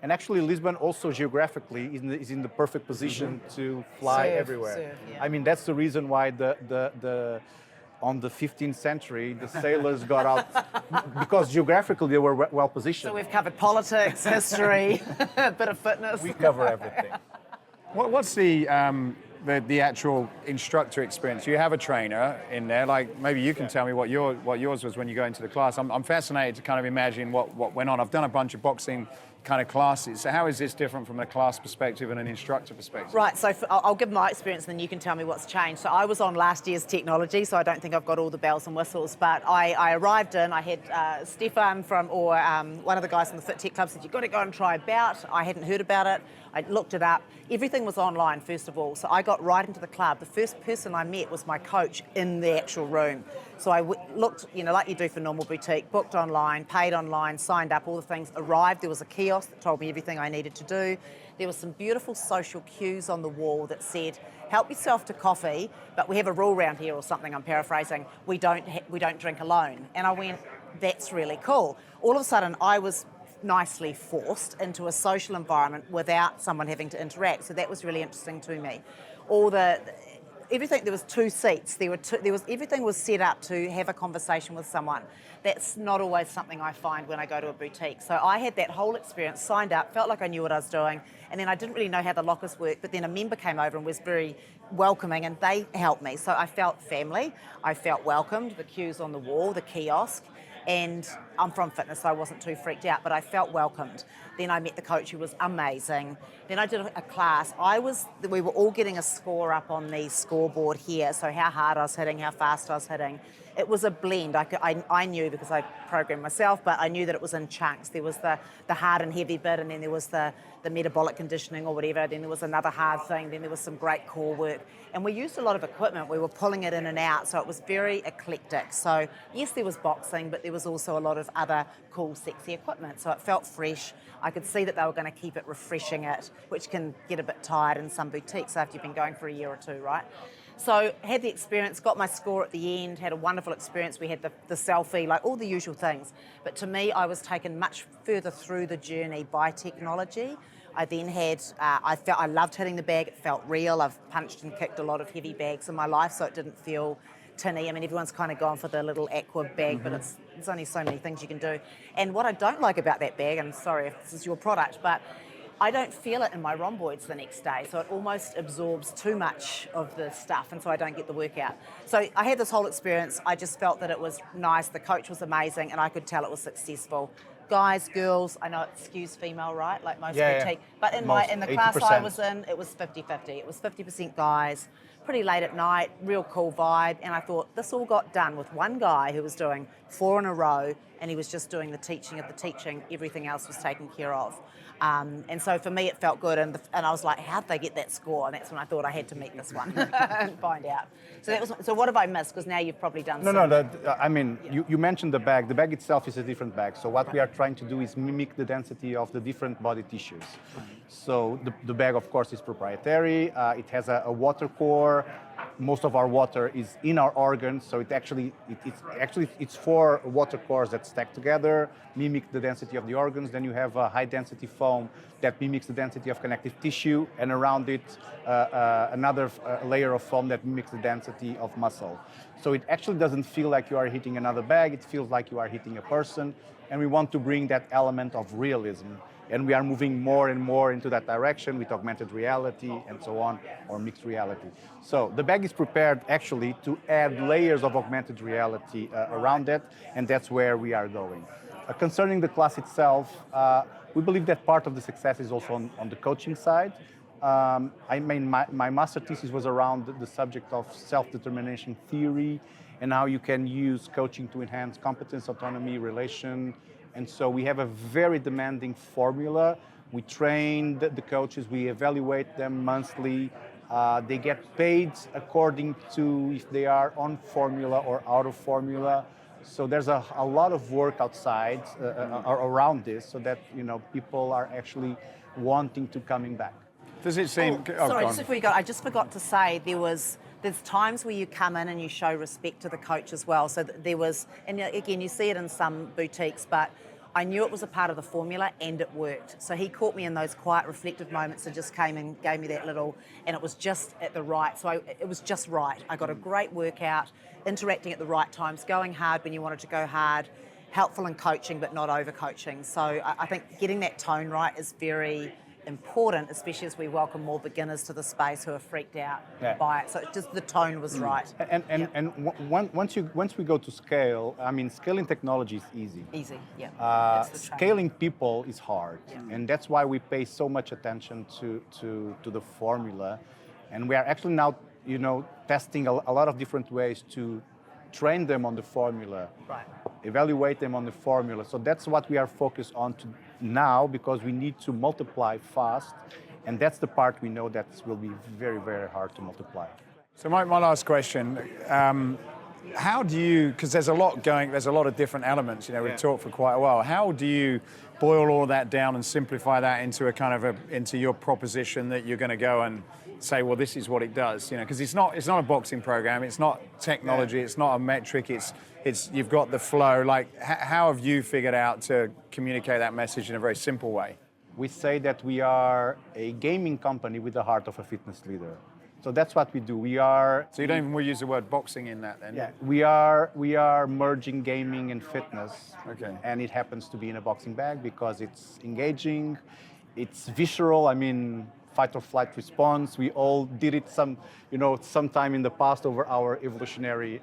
And actually, Lisbon also geographically is in the perfect position to fly everywhere. I mean, that's the reason why on the 15th century, the sailors got out, because geographically they were well positioned. So we've covered politics, history, a bit of fitness. We cover everything. What's the actual instructor experience? You have a trainer in there. Like, maybe you can tell me what yours was when you go into the class. I'm fascinated to kind of imagine what went on. I've done a bunch of boxing kind of classes. So how is this different from a class perspective and an instructor perspective? Right, so I'll give my experience, and then you can tell me what's changed. So I was on last year's technology, so I don't think I've got all the bells and whistles, but I arrived in, I had Stefan one of the guys from the Fit Tech Club said, you've got to go and try BHOUT. I hadn't heard about it. I looked it up. Everything was online, first of all, so I got right into the club. The first person I met was my coach in the actual room. So I looked, like you do for normal boutique, booked online, paid online, signed up, all the things, arrived. There was a kiosk that told me everything I needed to do. There was some beautiful social cues on the wall that said, help yourself to coffee, but we have a rule around here or something, I'm paraphrasing, we don't drink alone. And I went, that's really cool. All of a sudden, I was nicely forced into a social environment without someone having to interact. So that was really interesting to me. Everything, there was 2 seats. Everything was set up to have a conversation with someone. That's not always something I find when I go to a boutique. So I had that whole experience, signed up, felt like I knew what I was doing, and then I didn't really know how the lockers worked, but then a member came over and was very welcoming, and they helped me. So I felt family, I felt welcomed, the cues on the wall, the kiosk, and I'm from fitness, so I wasn't too freaked out, but I felt welcomed. Then I met the coach who was amazing. Then I did a class. We were all getting a score up on the scoreboard here, so how hard I was hitting, how fast I was hitting. It was a blend. I knew because I programmed myself, but I knew that it was in chunks. There was the hard and heavy bit, and then there was the metabolic conditioning or whatever. Then there was another hard thing. Then there was some great core work. And we used a lot of equipment. We were pulling it in and out, so it was very eclectic. So yes, there was boxing, but there was also a lot of other cool, sexy equipment. So it felt fresh. I could see that they were going to keep it refreshing it, which can get a bit tired in some boutiques after you've been going for a year or two, right? So had the experience, got my score at the end, had a wonderful experience. We had the selfie, like all the usual things. But to me, I was taken much further through the journey by technology. I then had, I loved hitting the bag. It felt real. I've punched and kicked a lot of heavy bags in my life, so it didn't feel tinny. I mean, everyone's kind of gone for the little aqua bag, but there's only so many things you can do. And what I don't like about that bag, and sorry if this is your product, but I don't feel it in my rhomboids the next day, so it almost absorbs too much of the stuff, and so I don't get the workout. So I had this whole experience. I just felt that it was nice. The coach was amazing, and I could tell it was successful. Guys, girls, I know it skews female, right? Like most boutique. But in the class I was in, it was 50-50. It was 50% guys, pretty late at night, real cool vibe. And I thought this all got done with one guy who was doing 4 in a row, and he was just doing the teaching of the teaching. Everything else was taken care of. And so for me, it felt good. And I was like, how'd they get that score? And that's when I thought I had to meet this one and find out. So what have I missed? Because now you've probably done you mentioned the bag. The bag itself is a different bag. So what we are trying to do is mimic the density of the different body tissues. So the bag, of course, is proprietary. It has a water core. Most of our water is in our organs, so it's 4 water cores that stack together, mimic the density of the organs. Then you have a high density foam that mimics the density of connective tissue, and around it another layer of foam that mimics the density of muscle. So it actually doesn't feel like you are hitting another bag, it feels like you are hitting a person, and we want to bring that element of realism. And we are moving more and more into that direction with augmented reality and so on, or mixed reality. So the bag is prepared actually to add layers of augmented reality around it, and that's where we are going. Concerning the class itself, we believe that part of the success is also on the coaching side. My master thesis was around the subject of self-determination theory and how you can use coaching to enhance competence, autonomy, relation. And so we have a very demanding formula. We train the coaches, we evaluate them monthly. They get paid according to if they are on formula or out of formula. So there's a lot of work outside around this, so that people are actually wanting to coming back. Does it seem? Sorry, just before you go, I just forgot to say there's times where you come in and you show respect to the coach as well. So there was, and again, you see it in some boutiques, but I knew it was a part of the formula and it worked. So he caught me in those quiet, reflective moments and just came and gave me that little, and it was just at the right. So it was just right. I got a great workout, interacting at the right times, going hard when you wanted to go hard, helpful in coaching but not over coaching. So I think getting that tone right is very important, especially as we welcome more beginners to the space who are freaked out by it. So just the tone was right. And once we go to scale, I mean, scaling technology is easy. Easy, yeah. Scaling people is hard, and that's why we pay so much attention to the formula. And we are actually now, testing a lot of different ways to train them on the formula, evaluate them on the formula. So that's what we are focused on now, because we need to multiply fast, and that's the part we know that will be very, very hard to multiply. So my last question, how do you, because there's a lot of different elements, you know, we've talked for quite a while. How do you boil all that down and simplify that into into your proposition that you're going to go and say, well, this is what it does, you know, because it's not a boxing program, it's not technology, it's not a metric, it's you've got the flow. Like, how have you figured out to communicate that message in a very simple way? We say that we are a gaming company with the heart of a fitness leader. So that's what we do. We are. So you don't even use the word boxing in that, then? Yeah, we are merging gaming and fitness. Okay. And it happens to be in a boxing bag because it's engaging, it's visceral. I mean, fight or flight response. We all did it sometime in the past over our evolutionary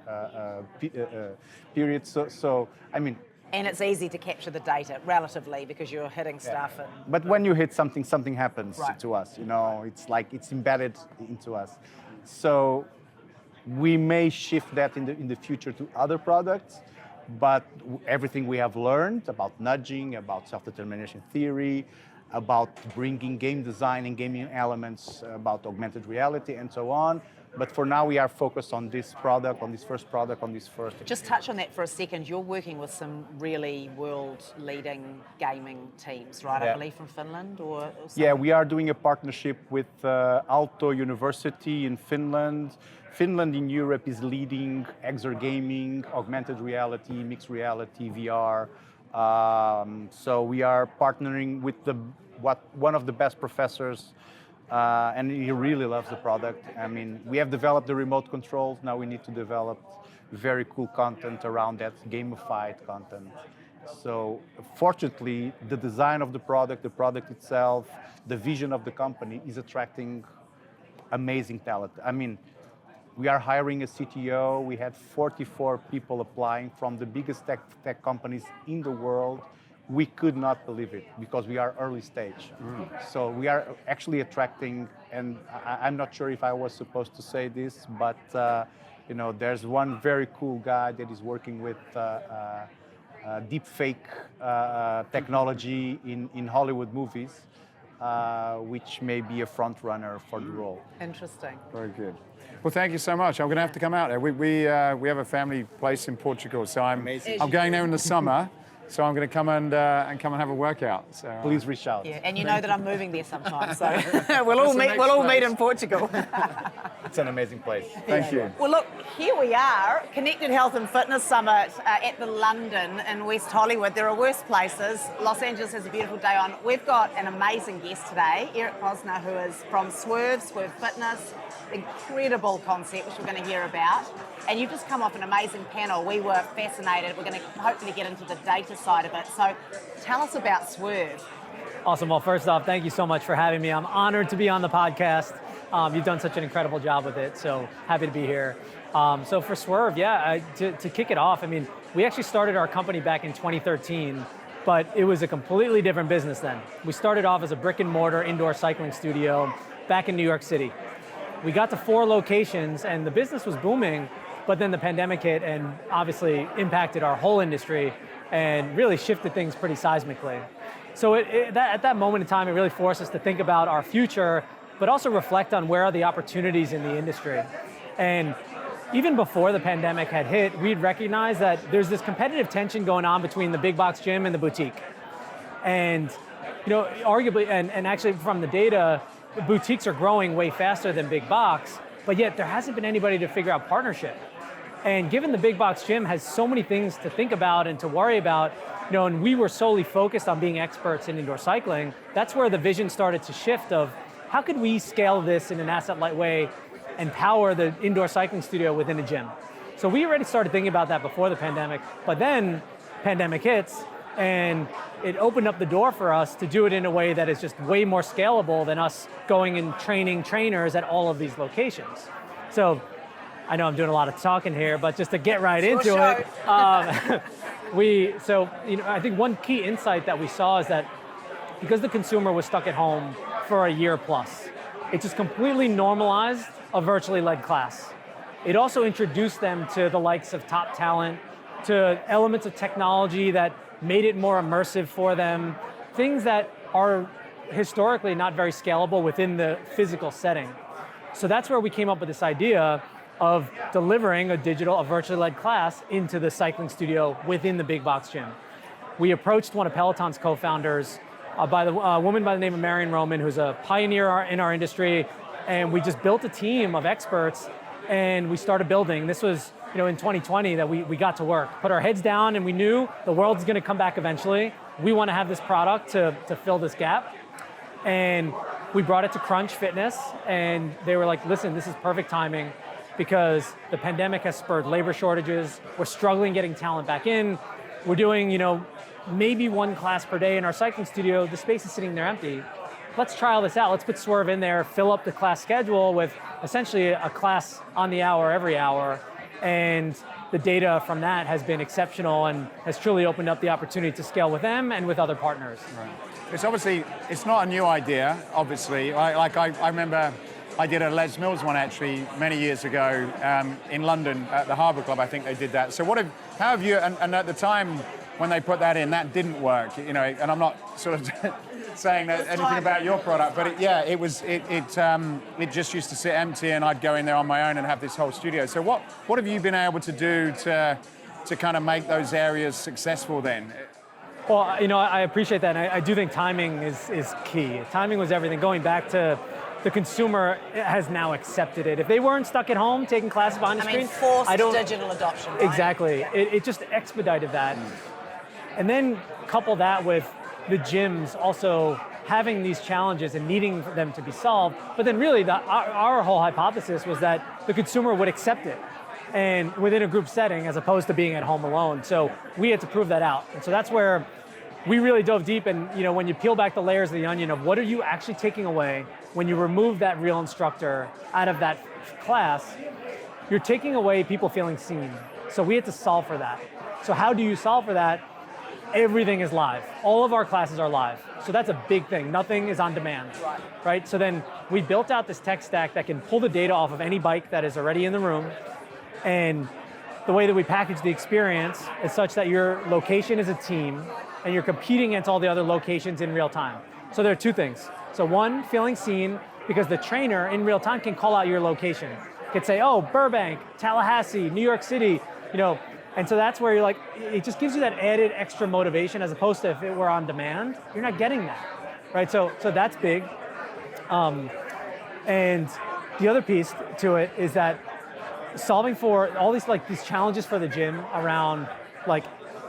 period. So I mean. And it's easy to capture the data relatively because you're hitting stuff. Yeah. And But when you hit something happens Right. to us. You know, it's like it's embedded into us. So we may shift that in the future to other products, but everything we have learned about nudging, about self-determination theory, about bringing game design and gaming elements, about augmented reality and so on. But for now, we are focused on this product, on this first product, on this first. just touch on that for a second. You're working with some really world-leading gaming teams, right? Yeah. I believe from Finland or something. Yeah, we are doing a partnership with Aalto University in Finland. Finland in Europe is leading XR gaming, augmented reality, mixed reality, VR. So we are partnering with one of the best professors, and he really loves the product. I mean, we have developed the remote controls. Now we need to develop very cool content around that, gamified content. So fortunately, the design of the product itself, the vision of the company is attracting amazing talent. I mean, we are hiring a CTO. We had 44 people applying from the biggest tech companies in the world. We could not believe it because we are early stage. So we are actually attracting, and I'm not sure if I was supposed to say this, but there's one very cool guy that is working with deep fake technology in Hollywood movies, which may be a front runner for the role. Interesting. Very good. Well, thank you so much. I'm going to have to come out there. We have a family place in Portugal, so I'm going there in the summer. So I'm going to come and have a workout. So please reach out. Yeah, and you know that I'm moving there sometime, so we'll all meet in Portugal. It's an amazing place. Thank you. Well, look, here we are, Connected Health and Fitness Summit at the London in West Hollywood. There are worse places. Los Angeles has a beautiful day on. We've got an amazing guest today, Eric Posner, who is from Swerve Fitness. Incredible concept, which we're going to hear about. And you've just come off an amazing panel. We were fascinated. We're going to hopefully get into the data side of it. So tell us about Swerve. Awesome. Well, first off, thank you so much for having me. I'm honored to be on the podcast. You've done such an incredible job with it, so happy to be here. So for Swerve, to kick it off, I mean, we actually started our company back in 2013, but it was a completely different business then. We started off as a brick and mortar indoor cycling studio back in New York City. We got to 4 locations and the business was booming, but then the pandemic hit and obviously impacted our whole industry and really shifted things pretty seismically. So at that moment in time, it really forced us to think about our future, but also reflect on where are the opportunities in the industry. And even before the pandemic had hit, we'd recognized that there's this competitive tension going on between the big box gym and the boutique. And arguably, and actually from the data, the boutiques are growing way faster than big box, but yet there hasn't been anybody to figure out partnership. And given the big box gym has so many things to think about and to worry about, and we were solely focused on being experts in indoor cycling, that's where the vision started to shift of how could we scale this in an asset-light way and power the indoor cycling studio within a gym. So we already started thinking about that before the pandemic, but then pandemic hits and it opened up the door for us to do it in a way that is just way more scalable than us going and training trainers at all of these locations. So I know I'm doing a lot of talking here, but just to get right into it, I think one key insight that we saw is that because the consumer was stuck at home for a year plus, it just completely normalized a virtually led class. It also introduced them to the likes of top talent, to elements of technology that made it more immersive for them, things that are historically not very scalable within the physical setting. So that's where we came up with this idea of delivering a virtually led class into the cycling studio within the big box gym. We approached one of Peloton's co-founders, a woman by the name of Marion Roman, who's a pioneer in our industry, and we just built a team of experts, and we started building. This was in 2020 that we got to work, put our heads down, and we knew the world's going to come back eventually. We want to have this product to fill this gap. And we brought it to Crunch Fitness, and they were like, listen, this is perfect timing because the pandemic has spurred labor shortages. We're struggling getting talent back in. We're doing, maybe one class per day in our cycling studio. The space is sitting there empty. Let's trial this out. Let's put Swerve in there, fill up the class schedule with essentially a class on the hour, every hour. And the data from that has been exceptional and has truly opened up the opportunity to scale with them and with other partners. Right. It's not a new idea, obviously. I remember I did a Les Mills one actually many years ago in London at the Harbour Club. I think they did that. So how have you, and at the time when they put that in, that didn't work, and I'm not sort of saying that anything about your product, but it just used to sit empty, and I'd go in there on my own and have this whole studio. So what have you been able to do to kind of make those areas successful then? Well, I appreciate that, and I do think timing is key. Timing was everything. Going back to the consumer has now accepted it. If they weren't stuck at home taking classes behind the screen, forced digital adoption, right? Exactly. It just expedited that. And then couple that with the gyms also having these challenges and needing them to be solved. But then really our whole hypothesis was that the consumer would accept it and within a group setting as opposed to being at home alone. So we had to prove that out. And so that's where we really dove deep. And when you peel back the layers of the onion of what are you actually taking away when you remove that real instructor out of that class, you're taking away people feeling seen. So we had to solve for that. So how do you solve for that? Everything is live. All of our classes are live. So that's a big thing. Nothing is on demand, right? So then we built out this tech stack that can pull the data off of any bike that is already in the room. And the way that we package the experience is such that your location is a team and you're competing against all the other locations in real time. So there are two things. So one, feeling seen, because the trainer in real time can call out your location. Could say, oh, Burbank, Tallahassee, New York City, and so that's where you're like, it just gives you that added extra motivation as opposed to if it were on demand, you're not getting that, right? So that's big. And the other piece to it is that solving for all these challenges for the gym around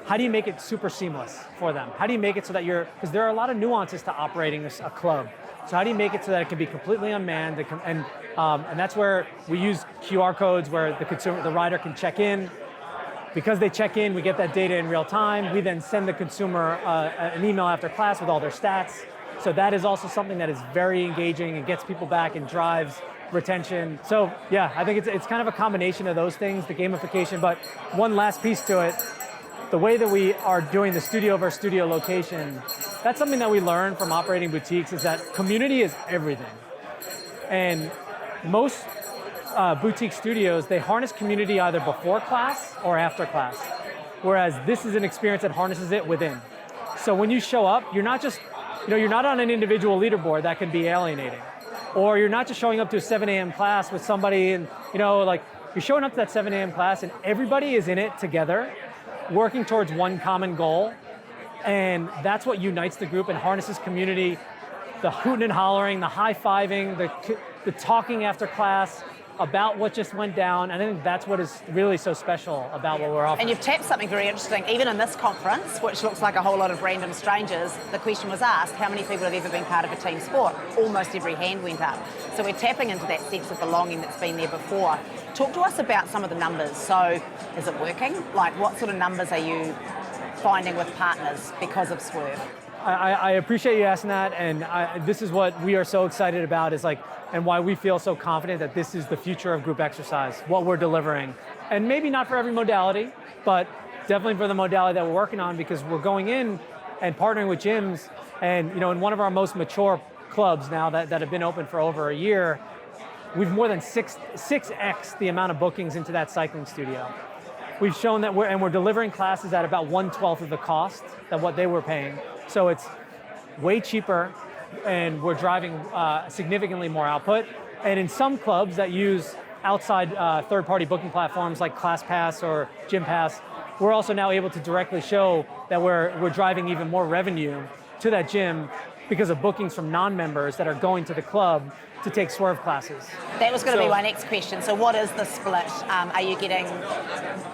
how do you make it super seamless for them? How do you make it so that because there are a lot of nuances to operating a club. So how do you make it so that it can be completely unmanned and that's where we use QR codes where the rider can check in. Because they check in, we get that data in real time. We then send the consumer an email after class with all their stats. So that is also something that is very engaging and gets people back and drives retention. So yeah, I think it's kind of a combination of those things, the gamification. But one last piece to it, the way that we are doing the studio versus studio location, that's something that we learned from operating boutiques is that community is everything. And most boutique studios, they harness community either before class or after class. Whereas this is an experience that harnesses it within. So when you show up, you're not just, you're not on an individual leaderboard that can be alienating. Or you're not just showing up to a 7 a.m. class with somebody and, you're showing up to that 7 a.m. class and everybody is in it together, working towards one common goal. And that's what unites the group and harnesses community, the hooting and hollering, the high-fiving, the talking after class, about what just went down, and I think that's what is really so special about what we're offering. And you've tapped something very interesting. Even in this conference, which looks like a whole lot of random strangers, the question was asked, how many people have ever been part of a team sport? Almost every hand went up. So we're tapping into that sense of belonging that's been there before. Talk to us about some of the numbers. So is it working? What sort of numbers are you finding with partners because of Swerve? I appreciate you asking that, and this is what we are so excited about and why we feel so confident that this is the future of group exercise, what we're delivering. And maybe not for every modality, but definitely for the modality that we're working on because we're going in and partnering with gyms. And in one of our most mature clubs now that have been open for over a year, we've more than 6x the amount of bookings into that cycling studio. We've shown that we're delivering classes at about 1/12 of the cost than what they were paying. So it's way cheaper and we're driving significantly more output. And in some clubs that use outside third-party booking platforms like ClassPass or GymPass, we're also now able to directly show that we're driving even more revenue to that gym because of bookings from non-members that are going to the club to take Swerve classes. That was going to be my next question. So what is the split? Are you getting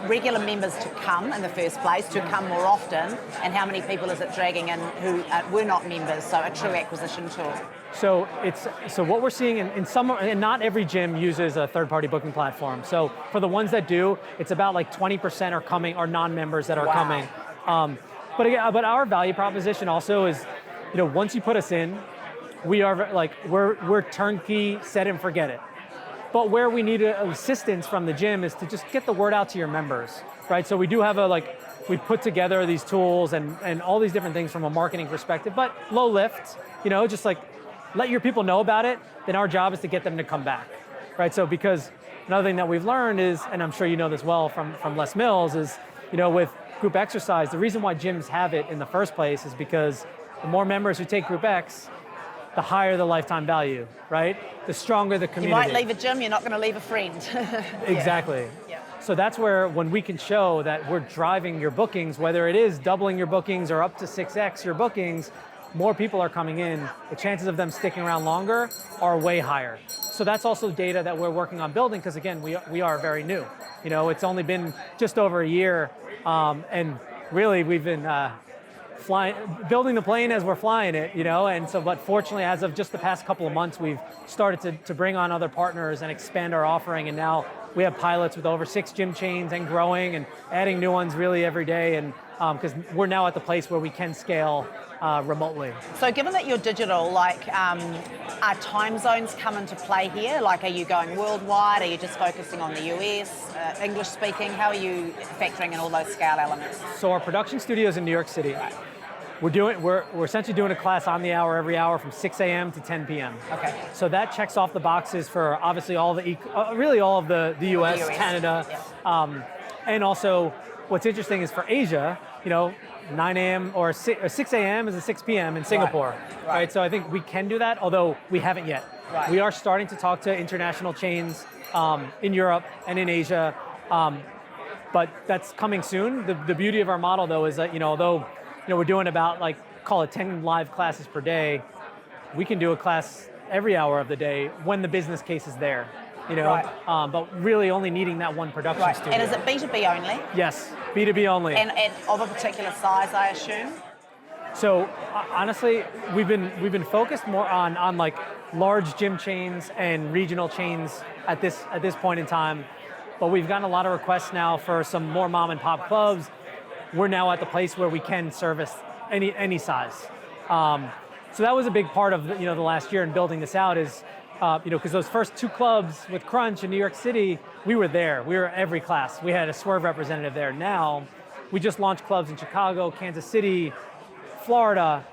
regular members to come in the first place, to come more often, and how many people is it dragging in who were not members, so a true acquisition tool? So what we're seeing in some, and not every gym uses a third-party booking platform. So for the ones that do, it's about like 20% are coming, are non-members that are coming. But our value proposition also is, once you put us in, we're turnkey, set and forget it. But where we need assistance from the gym is to just get the word out to your members, right? So we do have we put together these tools and all these different things from a marketing perspective, but low lift, just like let your people know about it, then our job is to get them to come back, right? So because another thing that we've learned is, and I'm sure you know this well from Les Mills, is, with group exercise, the reason why gyms have it in the first place is because the more members who take Group X, the higher the lifetime value, right? The stronger the community. You might leave a gym, you're not going to leave a friend. Exactly. Yeah. So that's where, when we can show that we're driving your bookings, whether it is doubling your bookings or up to 6x your bookings, more people are coming in, the chances of them sticking around longer are way higher. So that's also data that we're working on building, because again, we are very new. It's only been just over a year, and really we've been building the plane as we're flying it, and so, but fortunately, as of just the past couple of months, we've started to bring on other partners and expand our offering, and now we have pilots with over 6 gym chains and growing and adding new ones really every day, and because we're now at the place where we can scale remotely. So given that you're digital, are time zones come into play here? Are you going worldwide? Are you just focusing on the US, English speaking? How are you factoring in all those scale elements? So our production studio is in New York City. Right. We're essentially doing a class on the hour every hour from 6 a.m. to 10 p.m. Okay. So that checks off the boxes for obviously all all of the US, Canada, yeah. And also what's interesting is for Asia, 9 a.m. or 6 a.m. is a 6 p.m. in Singapore, right? So I think we can do that, although we haven't yet. Right. We are starting to talk to international chains in Europe and in Asia, but that's coming soon. The beauty of our model, though, is that although we're doing about call it 10 live classes per day, we can do a class every hour of the day when the business case is there. But really only needing that one production studio. And is it B2B only? Yes, B2B only. And of a particular size, I assume? So honestly, we've been focused more on large gym chains and regional chains at this point in time, but we've gotten a lot of requests now for some more mom and pop clubs. We're now at the place where we can service any size. So that was a big part of the last year in building this out is. Because those first 2 clubs with Crunch in New York City, we were there. We were every class. We had a Swerve representative there. Now, we just launched clubs in Chicago, Kansas City, Florida,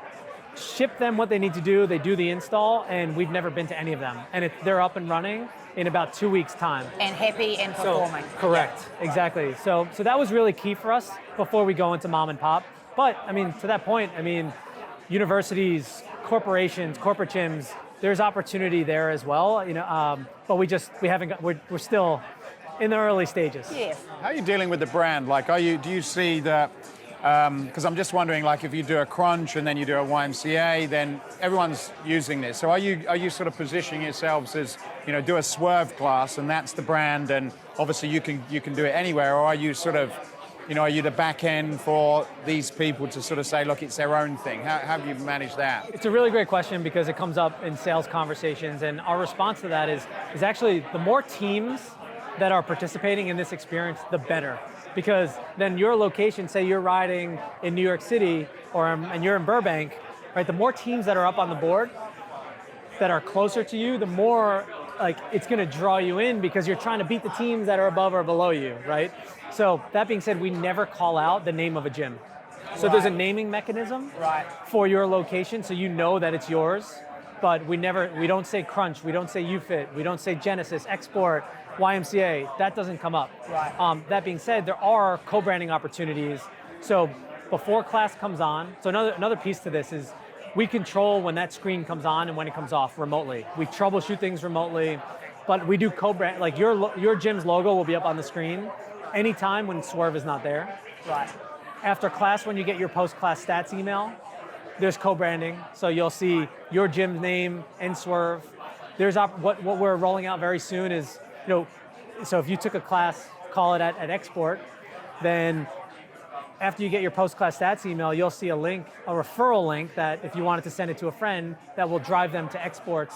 ship them what they need to do. They do the install, and we've never been to any of them. And they're up and running in about 2 weeks' time. And happy and performing. Correct, exactly. So that was really key for us before we go into mom and pop. But, to that point, universities, corporations, corporate gyms, there's opportunity there as well, but we're still in the early stages. Yes. How are you dealing with the brand? Do you see that, because I'm just wondering, if you do a Crunch and then you do a YMCA, then everyone's using this. So are you sort of positioning yourselves as, do a Swerve class and that's the brand, and obviously you can do it anywhere, or are you sort of, are you the back end for these people to sort of say, look, it's their own thing? How have you managed that? It's a really great question because it comes up in sales conversations, and our response to that is actually the more teams that are participating in this experience, the better. Because then your location, say you're riding in New York City and you're in Burbank, right? The more teams that are up on the board that are closer to you, the more it's going to draw you in because you're trying to beat the teams that are above or below you, right? So that being said, we never call out the name of a gym. So there's a naming mechanism for your location, so you know that it's yours. But we don't say Crunch, we don't say UFit, we don't say Genesis, Export, YMCA. That doesn't come up. Right. That being said, there are co-branding opportunities. So before class comes on, so another piece to this is we control when that screen comes on and when it comes off remotely. We troubleshoot things remotely. But we do co-brand, like your gym's logo will be up on the screen anytime when Swerve is not there. Right. After class, when you get your post-class stats email, there's co-branding. So you'll see your gym's name and Swerve. There's what we're rolling out very soon is, so if you took a class, call it at Export, then after you get your post-class stats email, you'll see a link, a referral link that if you wanted to send it to a friend, that will drive them to Export's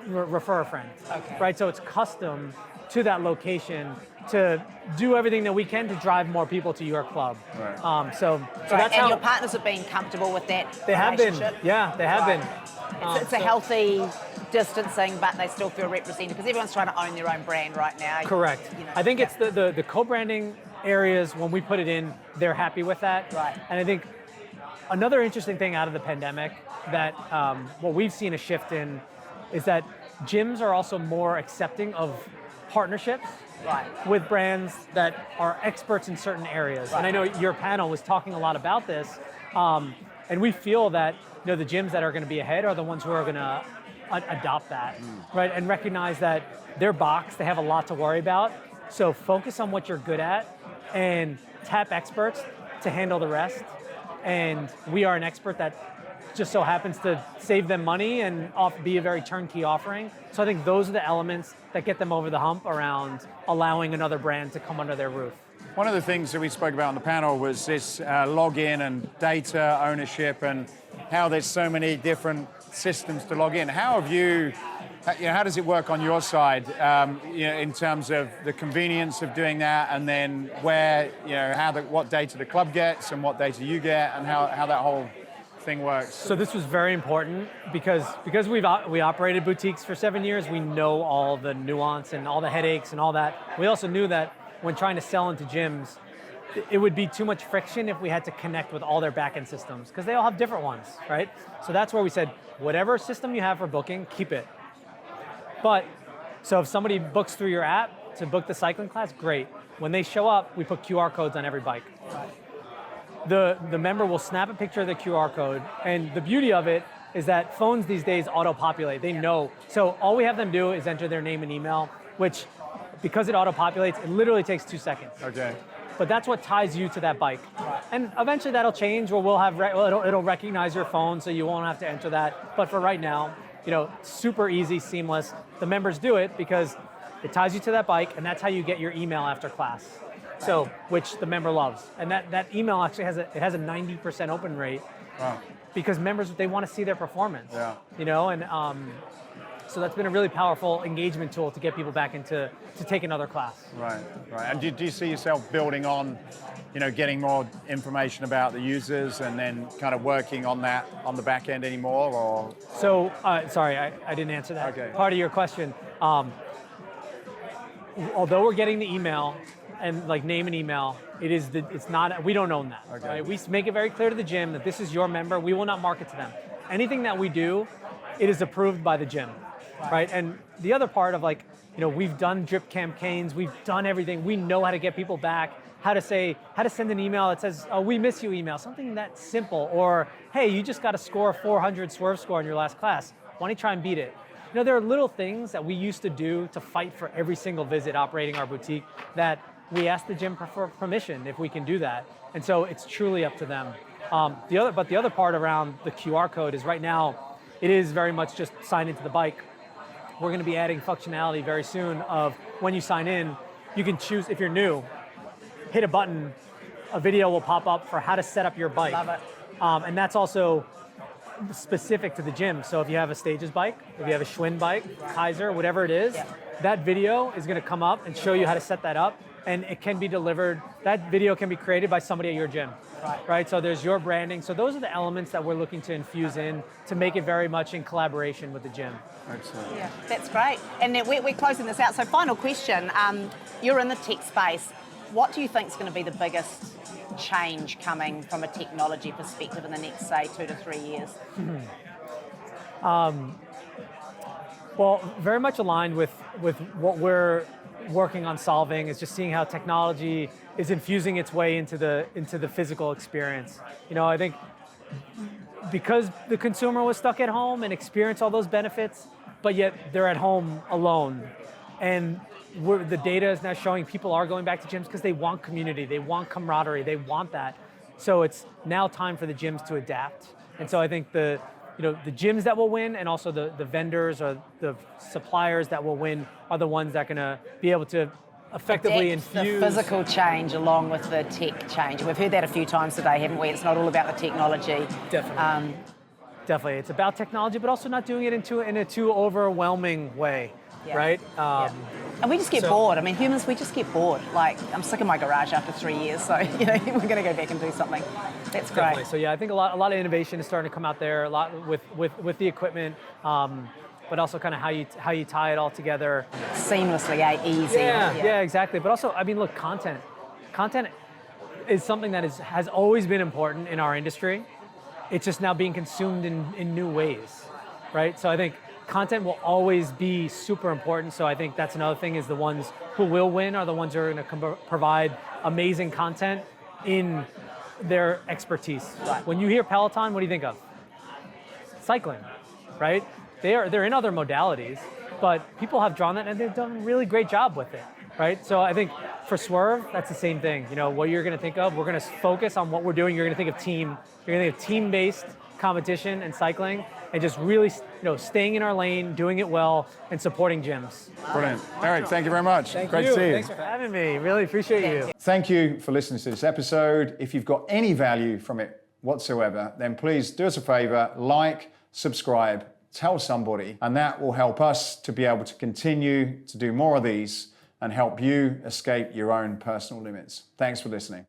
refer a friend. Okay. Right, so it's custom to that location to do everything that we can to drive more people to your club. Right. So Right, that's and how your partners have been comfortable with that they have been. relationship? Yeah, they have Right. been. It's a healthy distancing, but they still feel represented because everyone's trying to own their own brand right now. Correct. I think it's the co-branding areas, when we put it in, they're happy with that. Right. And I think another interesting thing out of the pandemic that what we've seen a shift in is that gyms are also more accepting of partnerships with brands that are experts in certain areas. And I know your panel was talking a lot about this, and we feel that the gyms that are going to be ahead are the ones who are going to adopt that, right? And recognize that their box, they have a lot to worry about. So focus on what you're good at and tap experts to handle the rest. And we are an expert that just so happens to save them money and be a very turnkey offering. So I think those are the elements that get them over the hump around allowing another brand to come under their roof. One of the things that we spoke about on the panel was this login and data ownership and how there's so many different systems to log in. How have you, how does it work on your side in terms of the convenience of doing that, and then where, what data the club gets and what data you get, and how that whole thing works? So this was very important because we operated boutiques for 7 years. We know all the nuance and all the headaches and all that. We also knew that when trying to sell into gyms, it would be too much friction if we had to connect with all their back-end systems because they all have different ones, right? So that's where we said, whatever system you have for booking, keep it. But, so if somebody books through your app to book the cycling class, great. When they show up, we put QR codes on every bike. The member will snap a picture of the QR code, and the beauty of it is that phones these days auto-populate. They know. So all we have them do is enter their name and email, which, because it auto-populates, it literally takes 2 seconds. Okay. But that's what ties you to that bike. And eventually that'll change, where it'll recognize your phone, so you won't have to enter that. But for right now, super easy, seamless. The members do it because it ties you to that bike, and that's how you get your email after class. So, which the member loves. And that email actually has a 90% open rate. Wow. Because members, they want to see their performance. Yeah. So that's been a really powerful engagement tool to get people back into to take another class. Right. And do you see yourself building on, getting more information about the users and then kind of working on that on the back end anymore, or? So, sorry, I didn't answer that. Okay. Part of your question. Although we're getting the email and like name and email, it's not, we don't own that. Okay. Right? We make it very clear to the gym that this is your member. We will not market to them. Anything that we do, it is approved by the gym. Right? And the other part of we've done drip campaigns, we've done everything. We know how to get people back, how to send an email that says, "Oh, we miss you" email, something that simple. Or, "Hey, you just got a score of 400 Swerve score in your last class. Why don't you try and beat it?" There are little things that we used to do to fight for every single visit operating our boutique that we ask the gym for permission if we can do that. And so it's truly up to them. The other part around the QR code is right now, it is very much just sign into the bike. We're going to be adding functionality very soon of when you sign in, you can choose, if you're new, hit a button, a video will pop up for how to set up your bike. Love it. And that's also specific to the gym. So if you have a Stages bike, if you have a Schwinn bike, Kaiser, whatever it is, that video is going to come up and show you how to set that up. And it can be delivered, that video can be created by somebody at your gym. Right? So there's your branding. So those are the elements that we're looking to infuse in to make it very much in collaboration with the gym. Excellent. Yeah, that's great. And then we're closing this out. So final question, you're in the tech space. What do you think is going to be the biggest change coming from a technology perspective in the next, say, 2 to 3 years? Well, very much aligned with what we're working on solving is just seeing how technology is infusing its way into the physical experience. I think because the consumer was stuck at home and experienced all those benefits, but yet they're at home alone, And the data is now showing people are going back to gyms because they want community, they want camaraderie, they want that. So it's now time for the gyms to adapt. And so I think the gyms that will win, and also the vendors or the suppliers that will win, are the ones that are going to be able to effectively infuse the physical change along with the tech change. We've heard that a few times today, haven't we? It's not all about the technology. Definitely. Definitely, it's about technology, but also not doing it in a too overwhelming way, right? And we just get bored. I mean, humans, we just get bored. Like, I'm sick of my garage after 3 years, so we're going to go back and do something. That's great. Definitely. So yeah, I think a lot of innovation is starting to come out there. A lot with the equipment, but also kind of how you tie it all together seamlessly, easy. Yeah, exactly. But also, I mean, look, content is something that has always been important in our industry. It's just now being consumed in new ways, right? So I think content will always be super important. So I think that's another thing, is the ones who will win are the ones who are going to provide amazing content in their expertise. Right. When you hear Peloton, what do you think of? Cycling, right? They're in other modalities, but people have drawn that and they've done a really great job with it, right? So I think for Swerve, that's the same thing. What you're going to think of, we're going to focus on what we're doing. You're going to think of team. You're going to think of team-based competition and cycling, and just really, staying in our lane, doing it well, and supporting gyms. Brilliant. Eric, thank you very much. Thank Great you. to see you. Thanks for having me. Really appreciate you. Thank you for listening to this episode. If you've got any value from it whatsoever, then please do us a favor, like, subscribe, tell somebody, and that will help us to be able to continue to do more of these and help you escape your own personal limits. Thanks for listening.